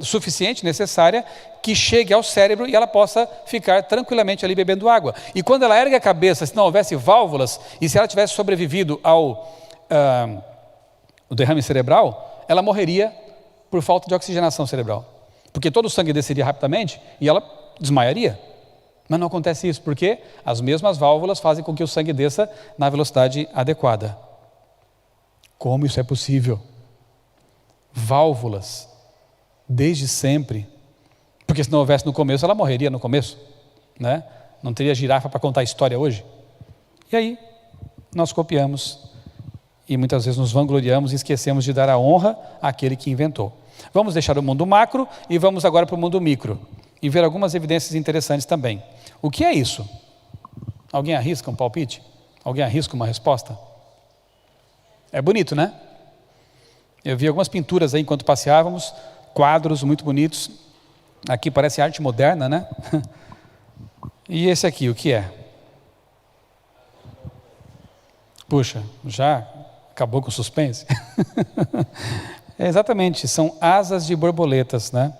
suficiente, necessária, que chegue ao cérebro e ela possa ficar tranquilamente ali bebendo água. E quando ela ergue a cabeça, se não houvesse válvulas, e se ela tivesse sobrevivido ao derrame cerebral, ela morreria por falta de oxigenação cerebral. Porque todo o sangue desceria rapidamente e ela desmaiaria. Mas não acontece isso, porque as mesmas válvulas fazem com que o sangue desça na velocidade adequada. Como isso é possível? Válvulas, desde sempre, porque se não houvesse no começo, ela morreria no começo, né? Não teria girafa para contar a história hoje. E aí, nós copiamos e muitas vezes nos vangloriamos e esquecemos de dar a honra àquele que inventou. Vamos deixar o mundo macro e vamos agora para o mundo micro e ver algumas evidências interessantes também. O que é isso? Alguém arrisca um palpite? Alguém arrisca uma resposta? É bonito, né? Eu vi algumas pinturas aí enquanto passeávamos, quadros muito bonitos. Aqui parece arte moderna, né? E esse aqui, o que é? Puxa, já acabou com o suspense? Exatamente, são asas de borboletas, né?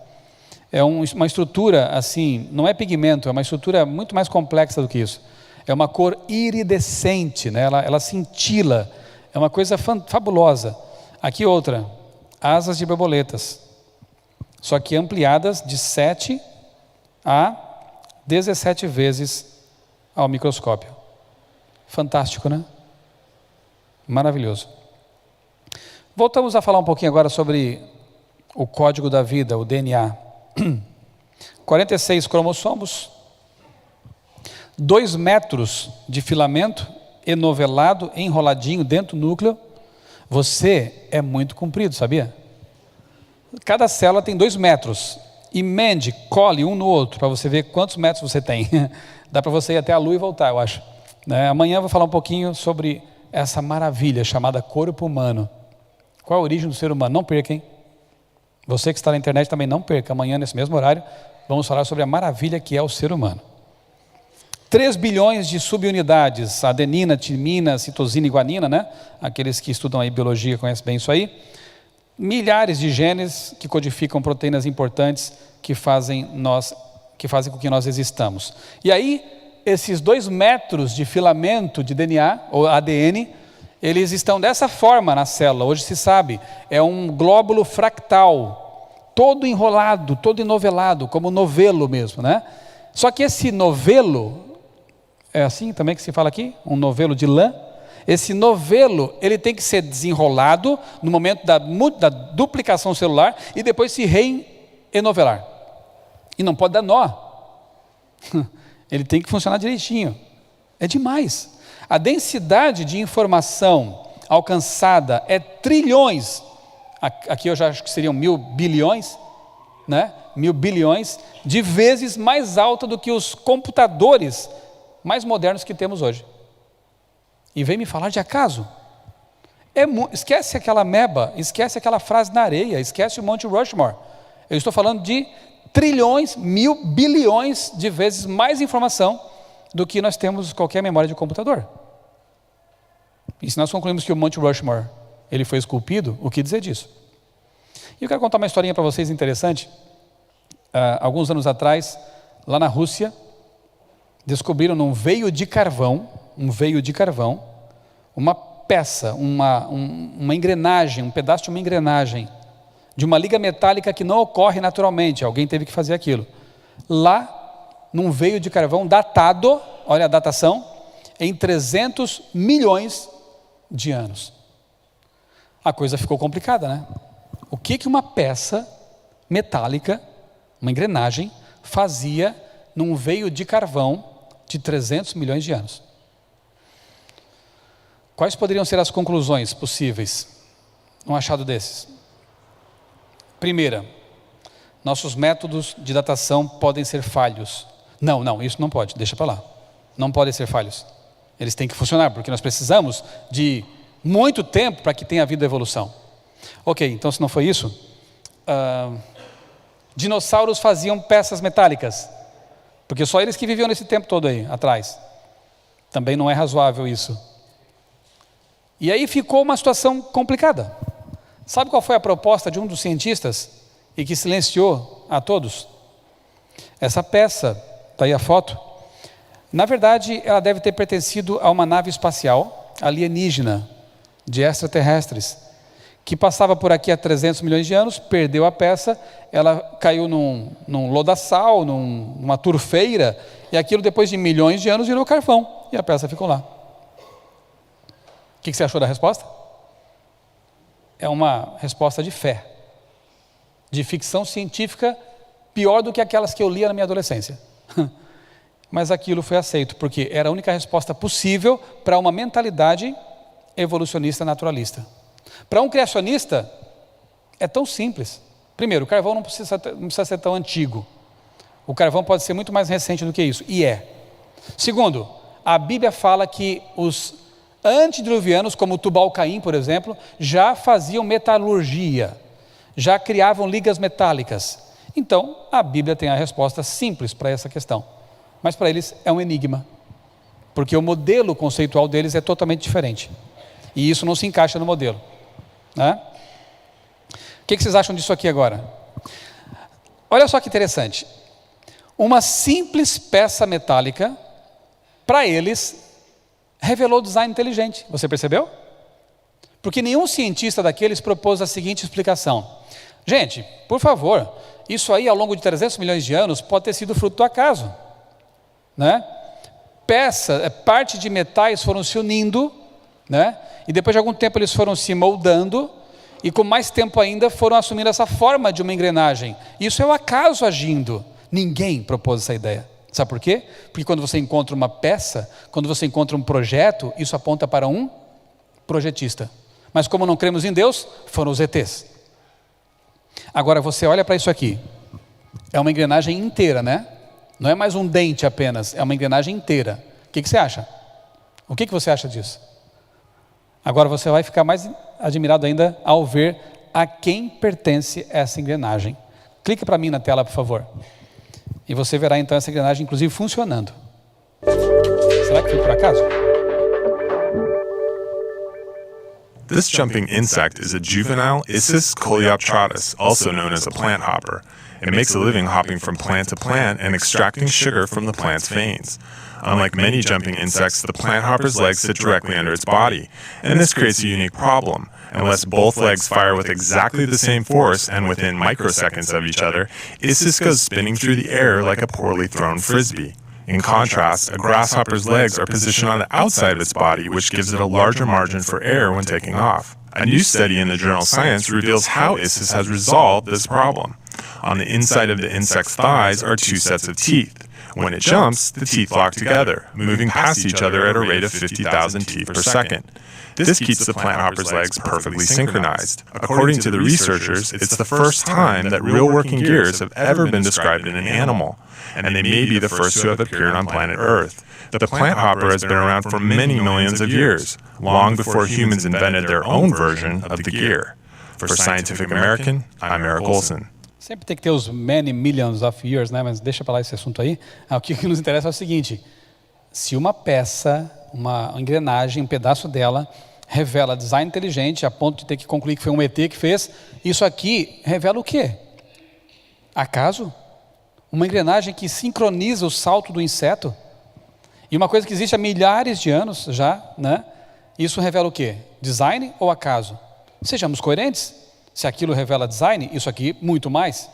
É uma estrutura assim, não é pigmento, é uma estrutura muito mais complexa do que isso. É uma cor iridescente, né? Ela cintila, é uma coisa fabulosa. Aqui outra, asas de borboletas, só que ampliadas de 7 a 17 vezes ao microscópio. Fantástico, né? Maravilhoso. Voltamos a falar um pouquinho agora sobre o código da vida, o DNA. 46 cromossomos, 2 metros de filamento enovelado, enroladinho dentro do núcleo. Você é muito comprido, sabia? Cada célula tem 2 metros. Emende, cole um no outro, para você ver quantos metros você tem. Dá para você ir até a Lua e voltar, eu acho. Amanhã eu vou falar um pouquinho sobre essa maravilha chamada corpo humano. Qual a origem do ser humano? Não perca, hein? Você que está na internet também não perca. Amanhã, nesse mesmo horário, vamos falar sobre a maravilha que é o ser humano. 3 bilhões de subunidades, adenina, timina, citosina e guanina, né? Aqueles que estudam aí biologia conhecem bem isso aí. Milhares de genes que codificam proteínas importantes que fazem com que nós existamos. E aí, esses 2 metros de filamento de DNA, ou ADN, eles estão dessa forma na célula. Hoje se sabe, é um glóbulo fractal, todo enrolado, todo enovelado, como novelo mesmo, né? Só que esse novelo, é assim também que se fala aqui? Um novelo de lã? Esse novelo, ele tem que ser desenrolado no momento da duplicação celular e depois se reenovelar. E não pode dar nó. Ele tem que funcionar direitinho. É demais. A densidade de informação alcançada é trilhões. Aqui eu já acho que seriam 1000 bilhões, né? 1000 bilhões de vezes mais alta do que os computadores mais modernos que temos hoje. E vem me falar de acaso? Esquece aquela ameba, esquece aquela frase na areia, esquece o Monte Rushmore. Eu estou falando de trilhões, 1000 bilhões de vezes mais informação do que nós temos qualquer memória de computador. E se nós concluímos que o Monte Rushmore ele foi esculpido, o que dizer disso? E eu quero contar uma historinha para vocês interessante. Alguns anos atrás, lá na Rússia, descobriram num veio de carvão, uma peça, uma engrenagem, um pedaço de uma engrenagem, de uma liga metálica que não ocorre naturalmente, alguém teve que fazer aquilo. Lá, num veio de carvão datado, olha a datação, em 300 milhões de anos. A coisa ficou complicada, né? O que uma peça metálica, uma engrenagem, fazia num veio de carvão de 300 milhões de anos? Quais poderiam ser as conclusões possíveis num achado desses? Primeira, nossos métodos de datação podem ser falhos. Não, isso não pode, deixa para lá. Não podem ser falhos. Eles têm que funcionar, porque nós precisamos de muito tempo para que tenha havido evolução. Ok, então se não foi isso, dinossauros faziam peças metálicas, porque só eles que viviam nesse tempo todo aí, atrás. Também não é razoável isso. E aí ficou uma situação complicada. Sabe qual foi a proposta de um dos cientistas e que silenciou a todos? Essa peça, está aí a foto, na verdade ela deve ter pertencido a uma nave espacial alienígena, de extraterrestres, que passava por aqui há 300 milhões de anos, perdeu a peça, ela caiu num lodaçal, numa turfeira, e aquilo depois de milhões de anos virou carvão, e a peça ficou lá. O que você achou da resposta? É uma resposta de fé, de ficção científica, pior do que aquelas que eu lia na minha adolescência. Mas aquilo foi aceito, porque era a única resposta possível para uma mentalidade evolucionista naturalista. Para um criacionista, é tão simples. Primeiro, o carvão não precisa ser tão antigo. O carvão pode ser muito mais recente do que isso, e é. Segundo, a Bíblia fala que os antediluvianos, como Tubal-Caim, por exemplo, já faziam metalurgia, já criavam ligas metálicas. Então, a Bíblia tem a resposta simples para essa questão. Mas para eles é um enigma, porque o modelo conceitual deles é totalmente diferente. E isso não se encaixa no modelo, né? O que vocês acham disso aqui agora? Olha só que interessante. Uma simples peça metálica, para eles, revelou design inteligente. Você percebeu? Porque nenhum cientista daqueles propôs a seguinte explicação. Gente, por favor, isso aí ao longo de 300 milhões de anos pode ter sido fruto do acaso, né? Parte de metais foram se unindo, né? E depois de algum tempo eles foram se moldando, e com mais tempo ainda foram assumindo essa forma de uma engrenagem. Isso é o acaso agindo. Ninguém propôs essa ideia. Sabe por quê? Porque quando você encontra uma peça, quando você encontra um projeto, isso aponta para um projetista. Mas como não cremos em Deus, foram os ETs. Agora você olha para isso aqui. É uma engrenagem inteira, né? Não é mais um dente apenas, é uma engrenagem inteira. O que você acha? O que você acha disso? Agora você vai ficar mais admirado ainda ao ver a quem pertence essa engrenagem. Clique para mim na tela, por favor. E você verá então essa engrenagem, inclusive, funcionando. Será que foi por acaso? This jumping insect is a juvenile Issus coleoptratus, also known as a plant hopper. It makes a living hopping from plant to plant and extracting sugar from the plant's veins. Unlike many jumping insects, the plant hopper's legs sit directly under its body, and this creates a unique problem. Unless both legs fire with exactly the same force and within microseconds of each other, Issus goes spinning through the air like a poorly thrown frisbee. In contrast, a grasshopper's legs are positioned on the outside of its body, which gives it a larger margin for air when taking off. A new study in the journal Science reveals how Issus has resolved this problem. On the inside of the insect's thighs are two sets of teeth. When it jumps, the teeth lock together, moving past each other at a rate of 50,000 teeth per second. This keeps the plant hopper's legs perfectly synchronized. According to the researchers, it's the first time that real working gears have ever been described in an animal, and they may be the first to have appeared on planet Earth. The plant hopper has been around for many millions of years, long before humans invented their own version of the gear. For Scientific American, I'm Eric Olson. Sempre tem que ter os many millions of years, né? Mas deixa para lá esse assunto aí. O que nos interessa é o seguinte: se uma peça, uma engrenagem, um pedaço dela revela design inteligente a ponto de ter que concluir que foi um ET que fez, isso aqui revela o quê? Acaso? Uma engrenagem que sincroniza o salto do inseto? E uma coisa que existe há milhares de anos já, né? Isso revela o quê? Design ou acaso? Sejamos coerentes. Se aquilo revela design, isso aqui muito mais.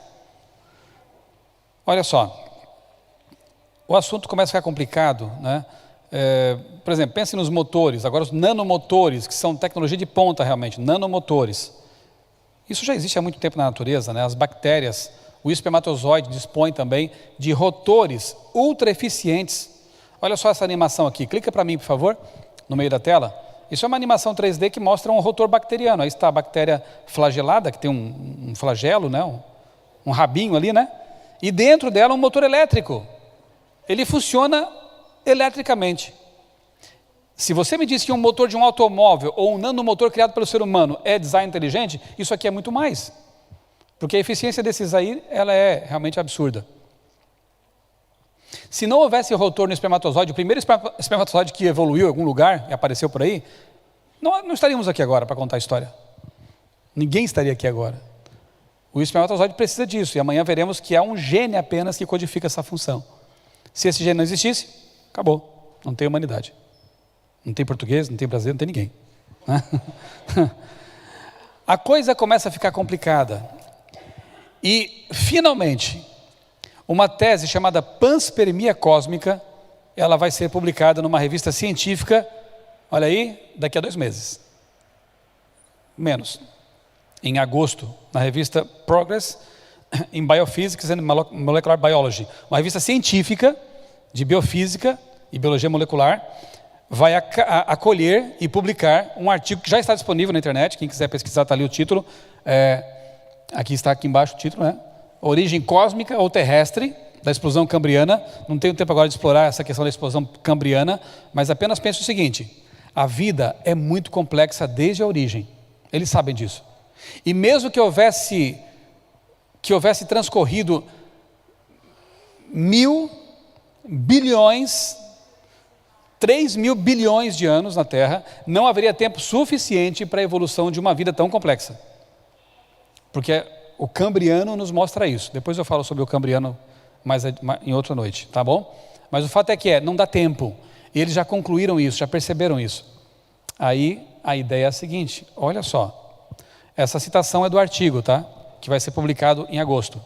Olha só, o assunto começa a ficar complicado, né? Por exemplo, pense nos motores, agora os nanomotores, que são tecnologia de ponta realmente, nanomotores. Isso já existe há muito tempo na natureza, né? As bactérias, o espermatozoide dispõe também de rotores ultra eficientes. Olha só essa animação aqui, clica para mim, por favor, no meio da tela. Isso é uma animação 3D que mostra um rotor bacteriano. Aí está a bactéria flagelada, que tem um flagelo, né? um rabinho ali, né? E dentro dela um motor elétrico. Ele funciona eletricamente. Se você me diz que um motor de um automóvel ou um nanomotor criado pelo ser humano é design inteligente, isso aqui é muito mais. Porque a eficiência desses aí, ela é realmente absurda. Se não houvesse rotor no espermatozoide, o primeiro espermatozoide que evoluiu em algum lugar e apareceu por aí, não estaríamos aqui agora para contar a história. Ninguém estaria aqui agora. O espermatozoide precisa disso, e amanhã veremos que há um gene apenas que codifica essa função. Se esse gene não existisse, acabou, não tem humanidade. Não tem português, não tem brasileiro, não tem ninguém. A coisa começa a ficar complicada. E, finalmente, uma tese chamada panspermia cósmica, ela vai ser publicada numa revista científica, olha aí, daqui a 2 meses. Menos. Em agosto, na revista Progress in Biophysics and Molecular Biology. Uma revista científica de biofísica e biologia molecular vai acolher e publicar um artigo que já está disponível na internet, quem quiser pesquisar está ali o título, Aqui está aqui embaixo o título, né? Origem cósmica ou terrestre da explosão cambriana. Não tenho tempo agora de explorar essa questão da explosão cambriana, mas apenas penso o seguinte: a vida é muito complexa desde a origem. Eles sabem disso. E mesmo que houvesse transcorrido 1.000 bilhões, 3.000 bilhões de anos na Terra, não haveria tempo suficiente para a evolução de uma vida tão complexa. Porque o Cambriano nos mostra isso. Depois eu falo sobre o Cambriano mais em outra noite, tá bom? Mas o fato é que não dá tempo. E eles já concluíram isso, já perceberam isso. Aí a ideia é a seguinte, olha só. Essa citação é do artigo, tá? Que vai ser publicado em agosto.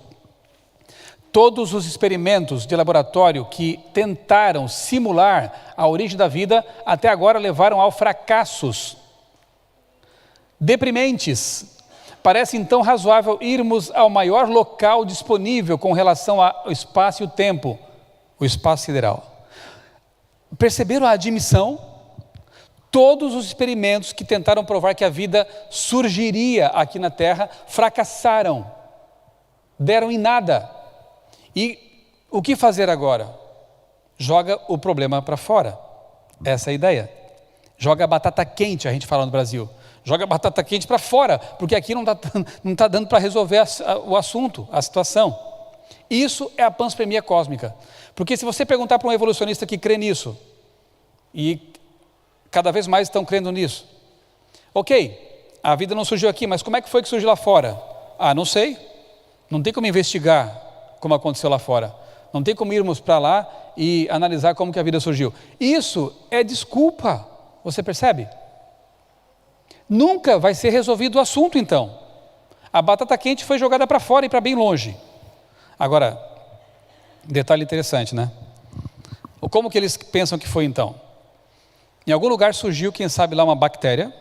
Todos os experimentos de laboratório que tentaram simular a origem da vida até agora levaram a fracassos deprimentes. Parece então razoável irmos ao maior local disponível com relação ao espaço e o tempo, o espaço sideral. Perceberam a admissão? Todos os experimentos que tentaram provar que a vida surgiria aqui na Terra fracassaram, deram em nada. E o que fazer agora? Joga o problema para fora. Essa é a ideia. Joga a batata quente, a gente fala no Brasil. Joga a batata quente para fora, porque aqui não está dando para resolver o assunto, a situação. Isso é a panspermia cósmica. Porque se você perguntar para um evolucionista que crê nisso, e cada vez mais estão crendo nisso. Ok, a vida não surgiu aqui, mas como é que foi que surgiu lá fora? Não sei. Não tem como investigar como aconteceu lá fora. Não tem como irmos para lá e analisar como que a vida surgiu. Isso é desculpa, você percebe? Nunca vai ser resolvido o assunto então. A batata quente foi jogada para fora e para bem longe. Agora, detalhe interessante, né? Como que eles pensam que foi então? Em algum lugar surgiu, quem sabe lá, uma bactéria.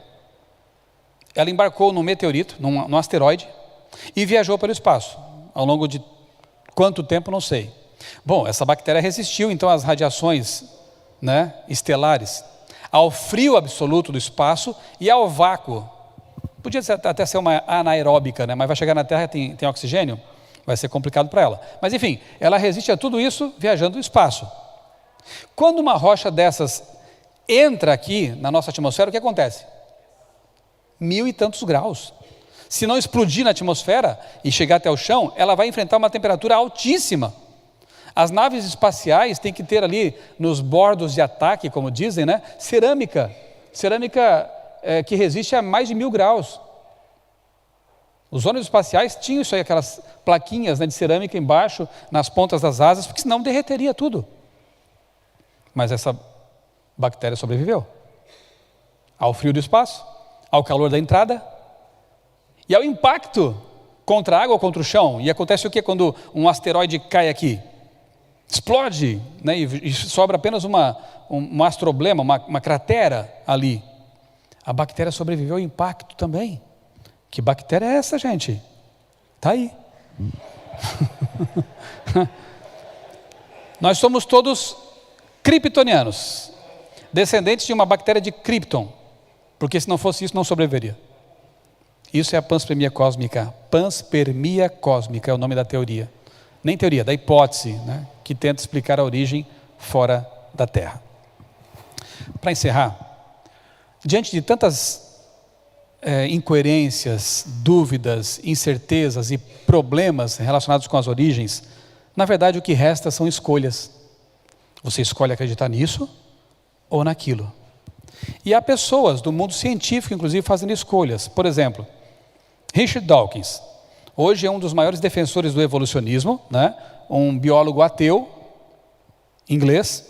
Ela embarcou num meteorito, num asteroide, e viajou pelo espaço. Ao longo de quanto tempo, não sei. Bom, essa bactéria resistiu então às radiações, né, estelares, ao frio absoluto do espaço e ao vácuo. Podia até ser uma anaeróbica, né, mas vai chegar na Terra, tem oxigênio, vai ser complicado para ela. Mas enfim, ela resiste a tudo isso viajando no espaço. Quando uma rocha dessas entra aqui na nossa atmosfera, o que acontece? 1000 e tantos graus. Se não explodir na atmosfera e chegar até o chão, ela vai enfrentar uma temperatura altíssima. As naves espaciais têm que ter ali, nos bordos de ataque, como dizem, né, cerâmica que resiste a mais de 1000 graus. Os ônibus espaciais tinham isso aí, aquelas plaquinhas, né, de cerâmica embaixo, nas pontas das asas, porque senão derreteria tudo. Mas essa bactéria sobreviveu ao frio do espaço, ao calor da entrada e ao impacto contra a água ou contra o chão. E acontece o que quando um asteroide cai aqui? Explode, né, e sobra apenas um astroblema, uma cratera ali. A bactéria sobreviveu ao impacto também. Que bactéria é essa, gente? Está aí. Nós somos todos kryptonianos, descendentes de uma bactéria de Krypton, porque se não fosse isso, não sobreviveria. Isso é a panspermia cósmica. Panspermia cósmica é o nome da teoria. Nem teoria, da hipótese, né, que tenta explicar a origem fora da Terra. Para encerrar, diante de tantas incoerências, dúvidas, incertezas e problemas relacionados com as origens, na verdade o que resta são escolhas. Você escolhe acreditar nisso ou naquilo. E há pessoas do mundo científico, inclusive, fazendo escolhas. Por exemplo, Richard Dawkins, hoje é um dos maiores defensores do evolucionismo, né? Um biólogo ateu, inglês,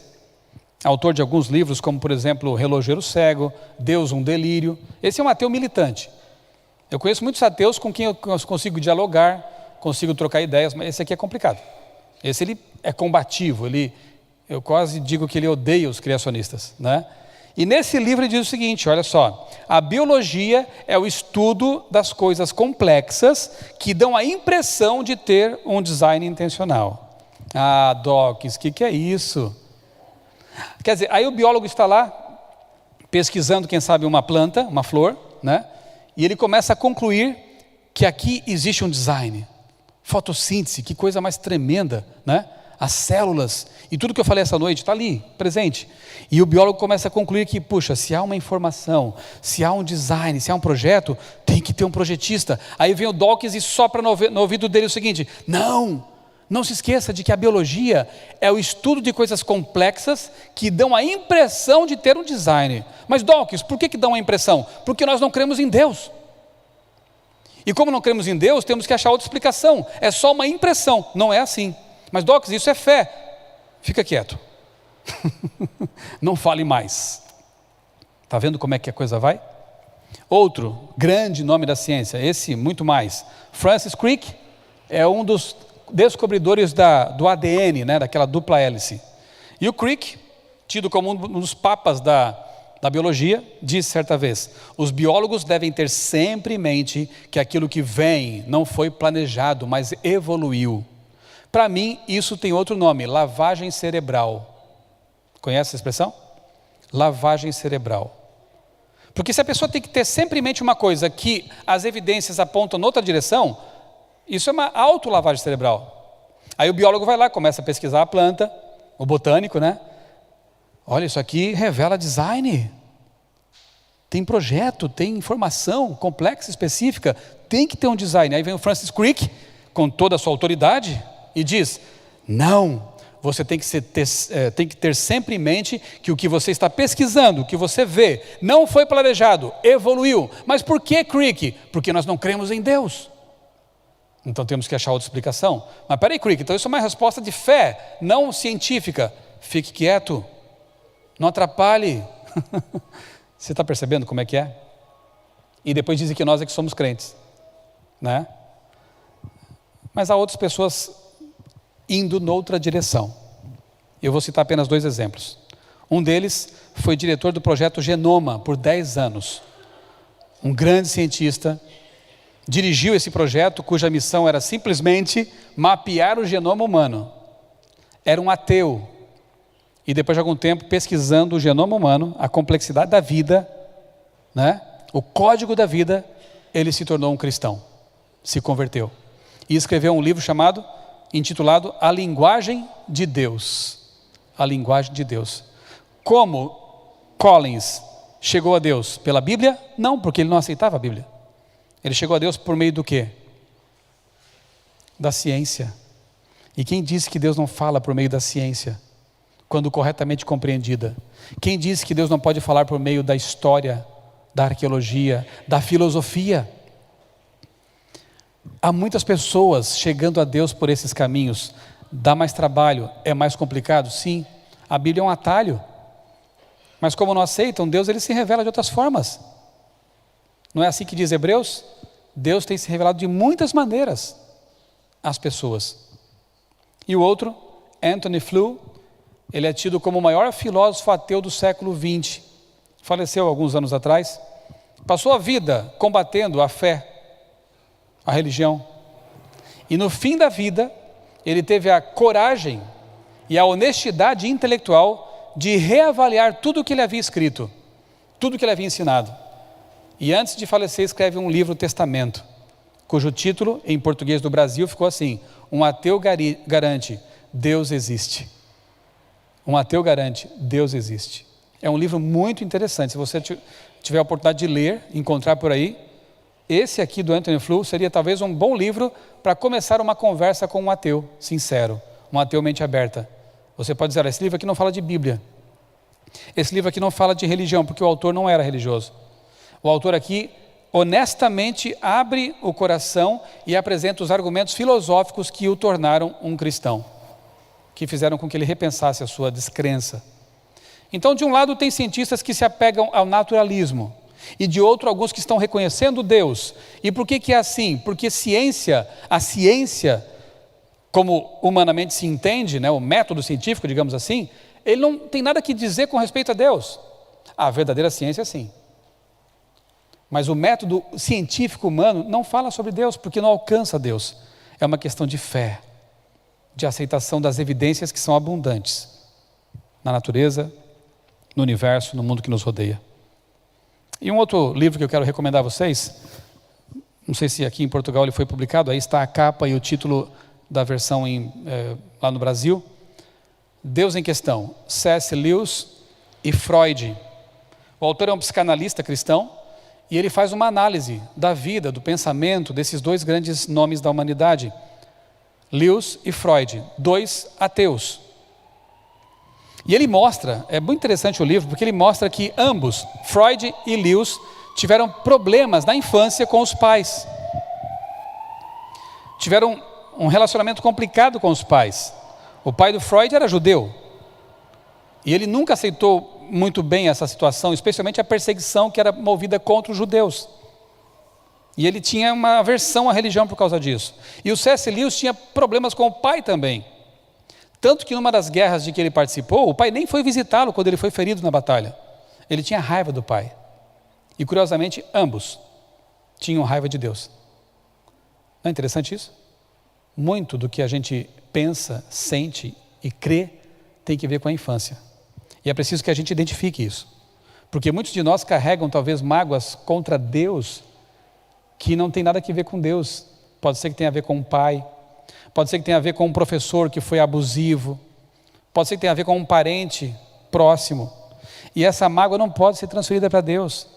autor de alguns livros, como, por exemplo, O Relojeiro Cego, Deus, um Delírio. Esse é um ateu militante. Eu conheço muitos ateus com quem eu consigo dialogar, consigo trocar ideias, mas esse aqui é complicado. Esse ele é combativo, eu quase digo que ele odeia os criacionistas, né? E nesse livro ele diz o seguinte, olha só: a biologia é o estudo das coisas complexas que dão a impressão de ter um design intencional. Dawkins, o que é isso? Quer dizer, aí o biólogo está lá pesquisando, quem sabe, uma planta, uma flor, né? E ele começa a concluir que aqui existe um design. Fotossíntese, que coisa mais tremenda, né? As células e tudo que eu falei essa noite está ali, presente. E o biólogo começa a concluir que, puxa, se há uma informação, se há um design, se há um projeto, tem que ter um projetista. Aí vem o Dawkins e sopra no ouvido dele o seguinte: não se esqueça de que a biologia é o estudo de coisas complexas que dão a impressão de ter um design. Mas Dawkins, por que dão a impressão? Porque nós não cremos em Deus. E como não cremos em Deus, temos que achar outra explicação. É só uma impressão, não é assim. Mas Dawkins, isso é fé. Fica quieto. Não fale mais. Está vendo como é que a coisa vai? Outro grande nome da ciência, esse muito mais. Francis Crick é um dos descobridores do ADN, né, daquela dupla hélice. E o Crick, tido como um dos papas da biologia, disse certa vez: os biólogos devem ter sempre em mente que aquilo que vem não foi planejado, mas evoluiu. Para mim, isso tem outro nome: lavagem cerebral. Conhece essa expressão? Lavagem cerebral. Porque se a pessoa tem que ter sempre em mente uma coisa que as evidências apontam noutra direção, isso é uma autolavagem cerebral. Aí o biólogo vai lá, começa a pesquisar a planta, o botânico, né? Olha, isso aqui revela design. Tem projeto, tem informação complexa, específica, tem que ter um design. Aí vem o Francis Crick, com toda a sua autoridade, e diz: não, você tem que ter sempre em mente que o que você está pesquisando, o que você vê, não foi planejado, evoluiu. Mas por que, Crick? Porque nós não cremos em Deus. Então temos que achar outra explicação. Mas peraí, Crick, então isso é uma resposta de fé, não científica. Fique quieto, não atrapalhe. Você está percebendo como é que é? E depois dizem que nós é que somos crentes, né? Mas há outras pessoas indo noutra direção. Eu vou citar apenas 2 exemplos. Um deles foi diretor do projeto Genoma por 10 anos. Um grande cientista dirigiu esse projeto, cuja missão era simplesmente mapear o genoma humano. Era um ateu. E depois de algum tempo, pesquisando o genoma humano, a complexidade da vida, né, o código da vida, ele se tornou um cristão, se converteu. E escreveu um livro intitulado A Linguagem de Deus. A Linguagem de Deus. Como Collins chegou a Deus? Pela Bíblia? Não, porque ele não aceitava a Bíblia. Ele chegou a Deus por meio do quê? Da ciência. E quem disse que Deus não fala por meio da ciência, quando corretamente compreendida? Quem disse que Deus não pode falar por meio da história, da arqueologia, da filosofia? Há muitas pessoas chegando a Deus por esses caminhos. Dá mais trabalho? É mais complicado? Sim. A Bíblia é um atalho. Mas como não aceitam Deus, ele se revela de outras formas. Não é assim que diz Hebreus? Deus tem se revelado de muitas maneiras às pessoas. E o outro, Anthony Flew, ele é tido como o maior filósofo ateu do século XX. Faleceu alguns anos atrás. Passou a vida combatendo a fé, a religião. E no fim da vida, ele teve a coragem e a honestidade intelectual de reavaliar tudo o que ele havia escrito, tudo o que ele havia ensinado. E antes de falecer, escreve um livro, Testamento, cujo título, em português do Brasil, ficou assim: Um ateu garante, Deus existe. Um ateu garante, Deus existe. É um livro muito interessante. Se você tiver a oportunidade de ler, encontrar por aí, esse aqui do Anthony Flew seria talvez um bom livro para começar uma conversa com um ateu sincero, um ateu mente aberta. Você pode dizer: esse livro aqui não fala de Bíblia. Esse livro aqui não fala de religião, porque o autor não era religioso. O autor aqui honestamente abre o coração e apresenta os argumentos filosóficos que o tornaram um cristão, que fizeram com que ele repensasse a sua descrença. Então, de um lado, tem cientistas que se apegam ao naturalismo, e de outro, alguns que estão reconhecendo Deus. E por que é assim? Porque a ciência, como humanamente se entende, né, o método científico, digamos assim, ele não tem nada que dizer com respeito a Deus. A verdadeira ciência, sim. Mas o método científico humano não fala sobre Deus, porque não alcança Deus. É uma questão de fé, de aceitação das evidências que são abundantes na natureza, no universo, no mundo que nos rodeia. E um outro livro que eu quero recomendar a vocês, Não sei se aqui em Portugal ele foi publicado, aí está a capa e o título da versão lá no Brasil. Deus em Questão, C.S. Lewis e Freud. O autor é um psicanalista cristão e ele faz uma análise da vida, do pensamento desses dois grandes nomes da humanidade, Lewis e Freud, dois ateus. E ele mostra, é muito interessante o livro, porque ele mostra que ambos, Freud e Lewis, tiveram problemas na infância com os pais. Tiveram um relacionamento complicado com os pais. O pai do Freud era judeu. E ele nunca aceitou muito bem essa situação, especialmente a perseguição que era movida contra os judeus. E ele tinha uma aversão à religião por causa disso. E o C.S. Lewis tinha problemas com o pai também. Tanto que numa das guerras de que ele participou, o pai nem foi visitá-lo quando ele foi ferido na batalha. Ele tinha raiva do pai. E curiosamente, ambos tinham raiva de Deus. Não é interessante isso? Muito do que a gente pensa, sente e crê tem que ver com a infância. E é preciso que a gente identifique isso. Porque muitos de nós carregam talvez mágoas contra Deus que não tem nada a ver com Deus. Pode ser que tenha a ver com um pai, pode ser que tenha a ver com um professor que foi abusivo, pode ser que tenha a ver com um parente próximo. E essa mágoa não pode ser transferida para Deus.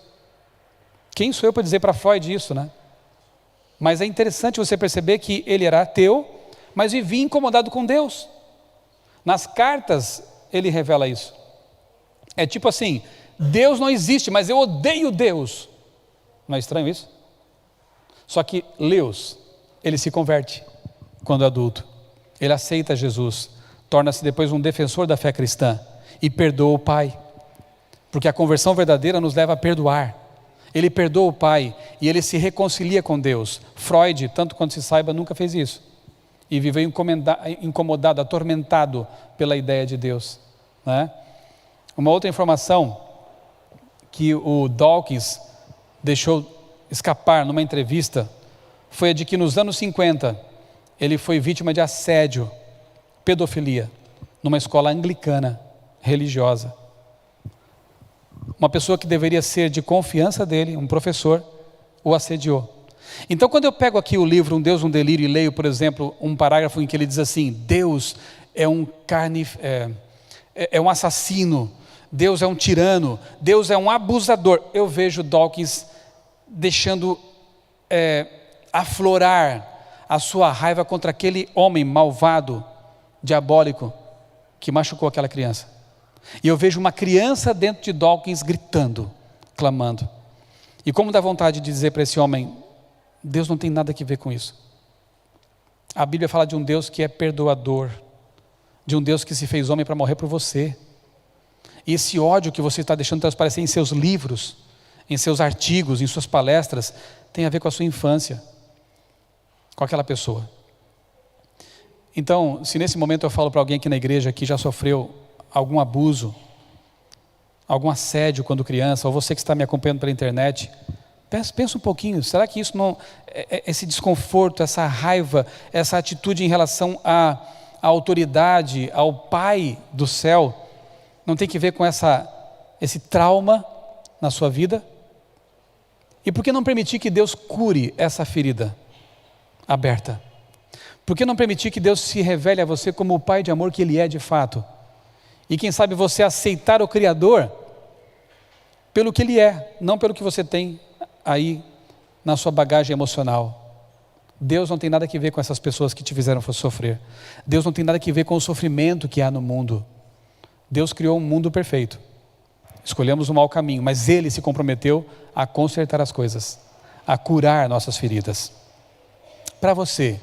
Quem sou eu para dizer para Freud isso, né? Mas é interessante você perceber que ele era ateu, mas vivia incomodado com Deus. Nas cartas ele revela isso. É tipo assim, Deus não existe, mas eu odeio Deus. Não é estranho isso? Só que Lewis, ele se converte quando adulto. Ele aceita Jesus, torna-se depois um defensor da fé cristã e perdoa o pai. Porque a conversão verdadeira nos leva a perdoar. Ele perdoa o pai e ele se reconcilia com Deus. Freud, tanto quanto se saiba, nunca fez isso. E viveu incomodado, atormentado pela ideia de Deus, né? Uma outra informação que o Dawkins deixou escapar numa entrevista foi a de que nos anos 50 ele foi vítima de assédio, pedofilia, numa escola anglicana religiosa. Uma pessoa que deveria ser de confiança dele, um professor, o assediou. Então, quando eu pego aqui o livro Um Deus, um Delírio e leio, por exemplo, um parágrafo em que ele diz assim: Deus é um um assassino, Deus é um tirano, Deus é um abusador. Eu vejo Dawkins deixando aflorar a sua raiva contra aquele homem malvado, diabólico, que machucou aquela criança. E eu vejo uma criança dentro de Dawkins gritando, clamando. E como dá vontade de dizer para esse homem: Deus não tem nada a ver com isso. A Bíblia fala de um Deus que é perdoador, de um Deus que se fez homem para morrer por você. E esse ódio que você está deixando transparecer em seus livros, em seus artigos, em suas palestras, tem a ver com a sua infância, com aquela pessoa. Então, se nesse momento eu falo para alguém aqui na igreja que já sofreu algum abuso, algum assédio quando criança, ou você que está me acompanhando pela internet, pensa um pouquinho, será que isso não, esse desconforto, essa raiva, essa atitude em relação à autoridade, ao Pai do céu, não tem que ver com esse trauma na sua vida? E por que não permitir que Deus cure essa ferida aberta? Por que não permitir que Deus se revele a você como o Pai de amor que Ele é de fato? E quem sabe você aceitar o Criador pelo que Ele é, não pelo que você tem aí na sua bagagem emocional. Deus não tem nada a ver com essas pessoas que te fizeram sofrer. Deus não tem nada a ver com o sofrimento que há no mundo. Deus criou um mundo perfeito. Escolhemos um mau caminho, mas Ele se comprometeu a consertar as coisas, a curar nossas feridas. Para você,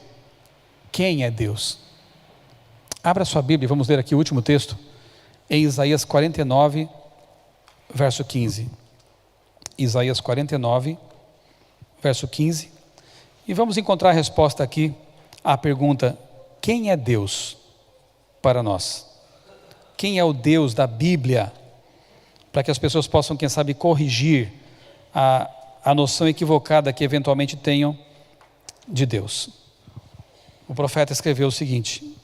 quem é Deus? Abra sua Bíblia e vamos ler aqui o último texto, em Isaías 49, verso 15. Isaías 49, verso 15. E vamos encontrar a resposta aqui à pergunta: quem é Deus para nós? Quem é o Deus da Bíblia? Para que as pessoas possam, quem sabe, corrigir a noção equivocada que eventualmente tenham de Deus. O profeta escreveu o seguinte: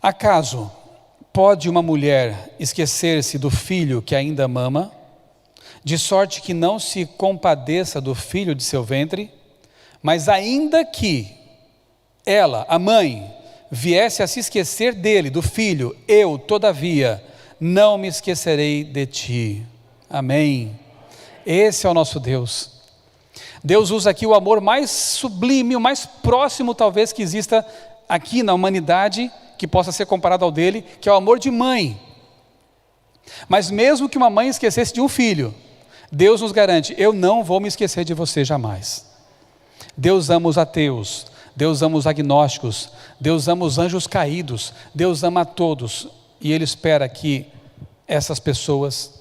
acaso pode uma mulher esquecer-se do filho que ainda mama, de sorte que não se compadeça do filho de seu ventre, mas ainda que ela, a mãe, viesse a se esquecer dele, do filho, eu, todavia, não me esquecerei de ti. Amém. Esse é o nosso Deus. Deus usa aqui o amor mais sublime, o mais próximo talvez que exista aqui na humanidade, que possa ser comparado ao dele, que é o amor de mãe. Mas mesmo que uma mãe esquecesse de um filho, Deus nos garante, eu não vou me esquecer de você jamais. Deus ama os ateus, Deus ama os agnósticos, Deus ama os anjos caídos, Deus ama a todos, e Ele espera que essas pessoas,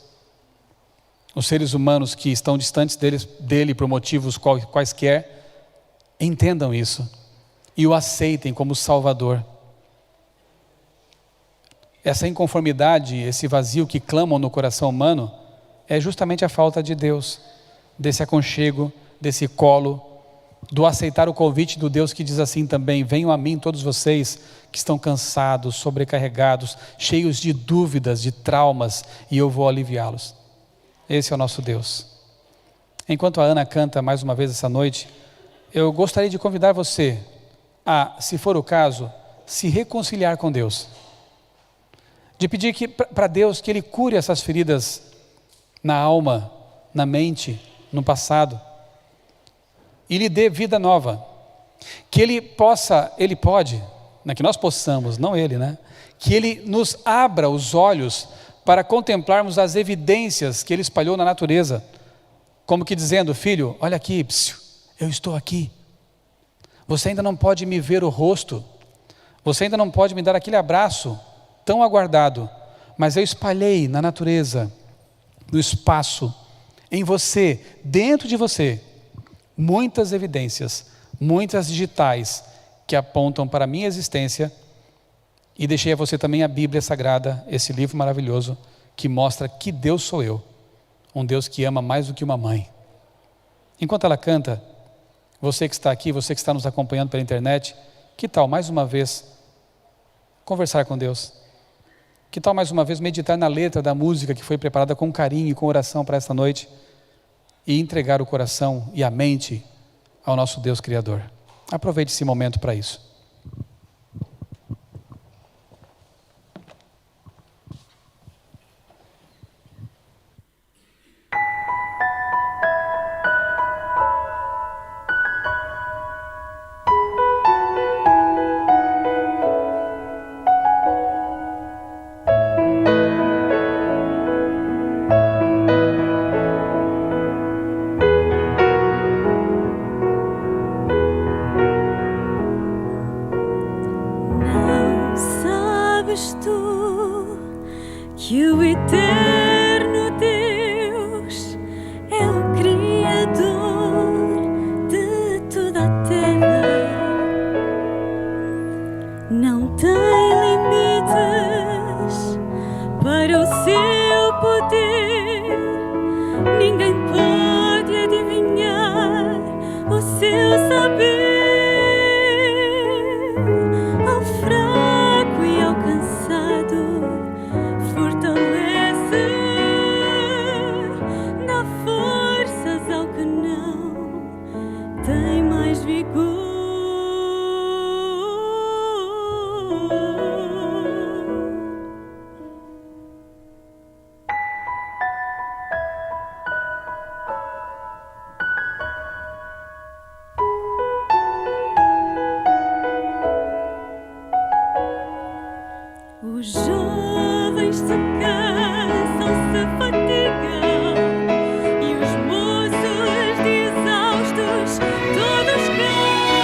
os seres humanos que estão distantes dele por motivos quaisquer, entendam isso e o aceitem como Salvador. Essa inconformidade, esse vazio que clamam no coração humano, é justamente a falta de Deus, desse aconchego, desse colo, do aceitar o convite do Deus que diz assim também, venham a mim todos vocês que estão cansados, sobrecarregados, cheios de dúvidas, de traumas, e eu vou aliviá-los. Esse é o nosso Deus. Enquanto a Ana canta mais uma vez essa noite, eu gostaria de convidar você a, se for o caso, se reconciliar com Deus. De pedir para Deus que Ele cure essas feridas na alma, na mente, no passado, e lhe dê vida nova. Que Ele pode, que nós possamos, não Ele, né? Que Ele nos abra os olhos para contemplarmos as evidências que Ele espalhou na natureza, como que dizendo, filho, olha aqui, eu estou aqui. Você ainda não pode me ver o rosto, você ainda não pode me dar aquele abraço tão aguardado, mas eu espalhei na natureza, no espaço, em você, dentro de você, muitas evidências, muitas digitais que apontam para a minha existência, e deixei a você também a Bíblia Sagrada, esse livro maravilhoso que mostra que Deus sou eu, um Deus que ama mais do que uma mãe. Enquanto ela canta, você que está aqui, você que está nos acompanhando pela internet, que tal mais uma vez conversar com Deus? Que tal mais uma vez meditar na letra da música que foi preparada com carinho e com oração para esta noite e entregar o coração e a mente ao nosso Deus Criador? Aproveite esse momento para isso. Os jovens se cansam, se fatigam, e os moços de exaustos todos caem.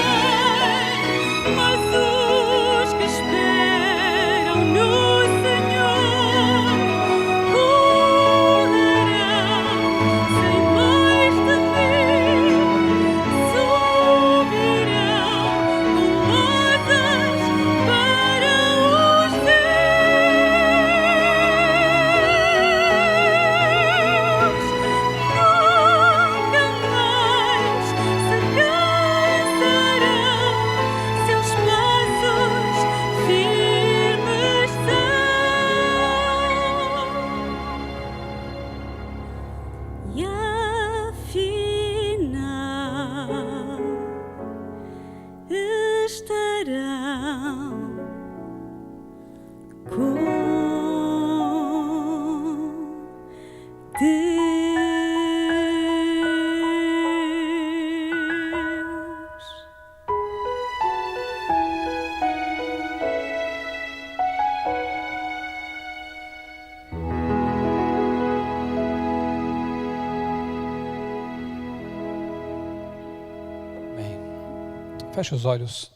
Feche os olhos.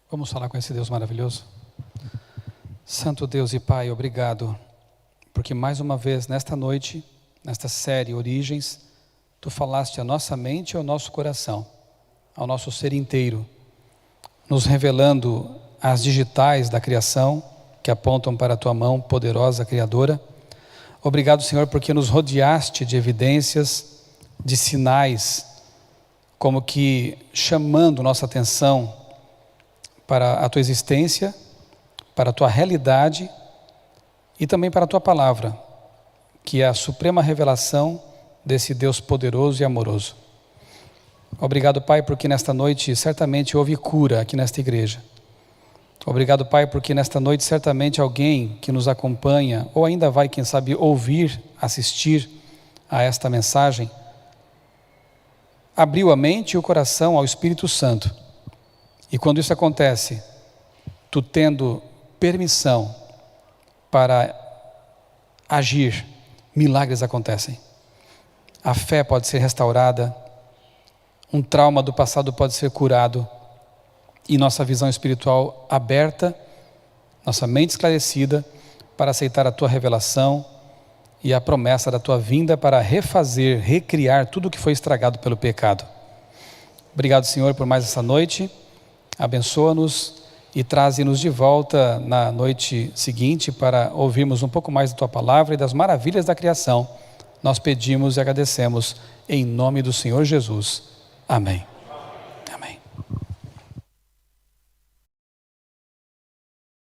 Vamos falar com esse Deus maravilhoso. Santo Deus e Pai, obrigado, porque mais uma vez nesta noite, nesta série Origens, Tu falaste à nossa mente e ao nosso coração, ao nosso ser inteiro, nos revelando as digitais da criação que apontam para a Tua mão poderosa, Criadora. Obrigado, Senhor, porque nos rodeaste de evidências, de sinais, como que chamando nossa atenção para a Tua existência, para a Tua realidade e também para a Tua palavra, que é a suprema revelação desse Deus poderoso e amoroso. Obrigado, Pai, porque nesta noite certamente houve cura aqui nesta igreja. Obrigado, Pai, porque nesta noite certamente alguém que nos acompanha, ou ainda vai, quem sabe, ouvir, assistir a esta mensagem, abriu a mente e o coração ao Espírito Santo. E quando isso acontece, Tu tendo permissão para agir, milagres acontecem. A fé pode ser restaurada, um trauma do passado pode ser curado, e nossa visão espiritual aberta, nossa mente esclarecida para aceitar a Tua revelação e a promessa da Tua vinda para refazer, recriar tudo que foi estragado pelo pecado. Obrigado, Senhor, por mais essa noite. Abençoa-nos e traze-nos de volta na noite seguinte para ouvirmos um pouco mais da Tua palavra e das maravilhas da criação. Nós pedimos e agradecemos em nome do Senhor Jesus. Amém.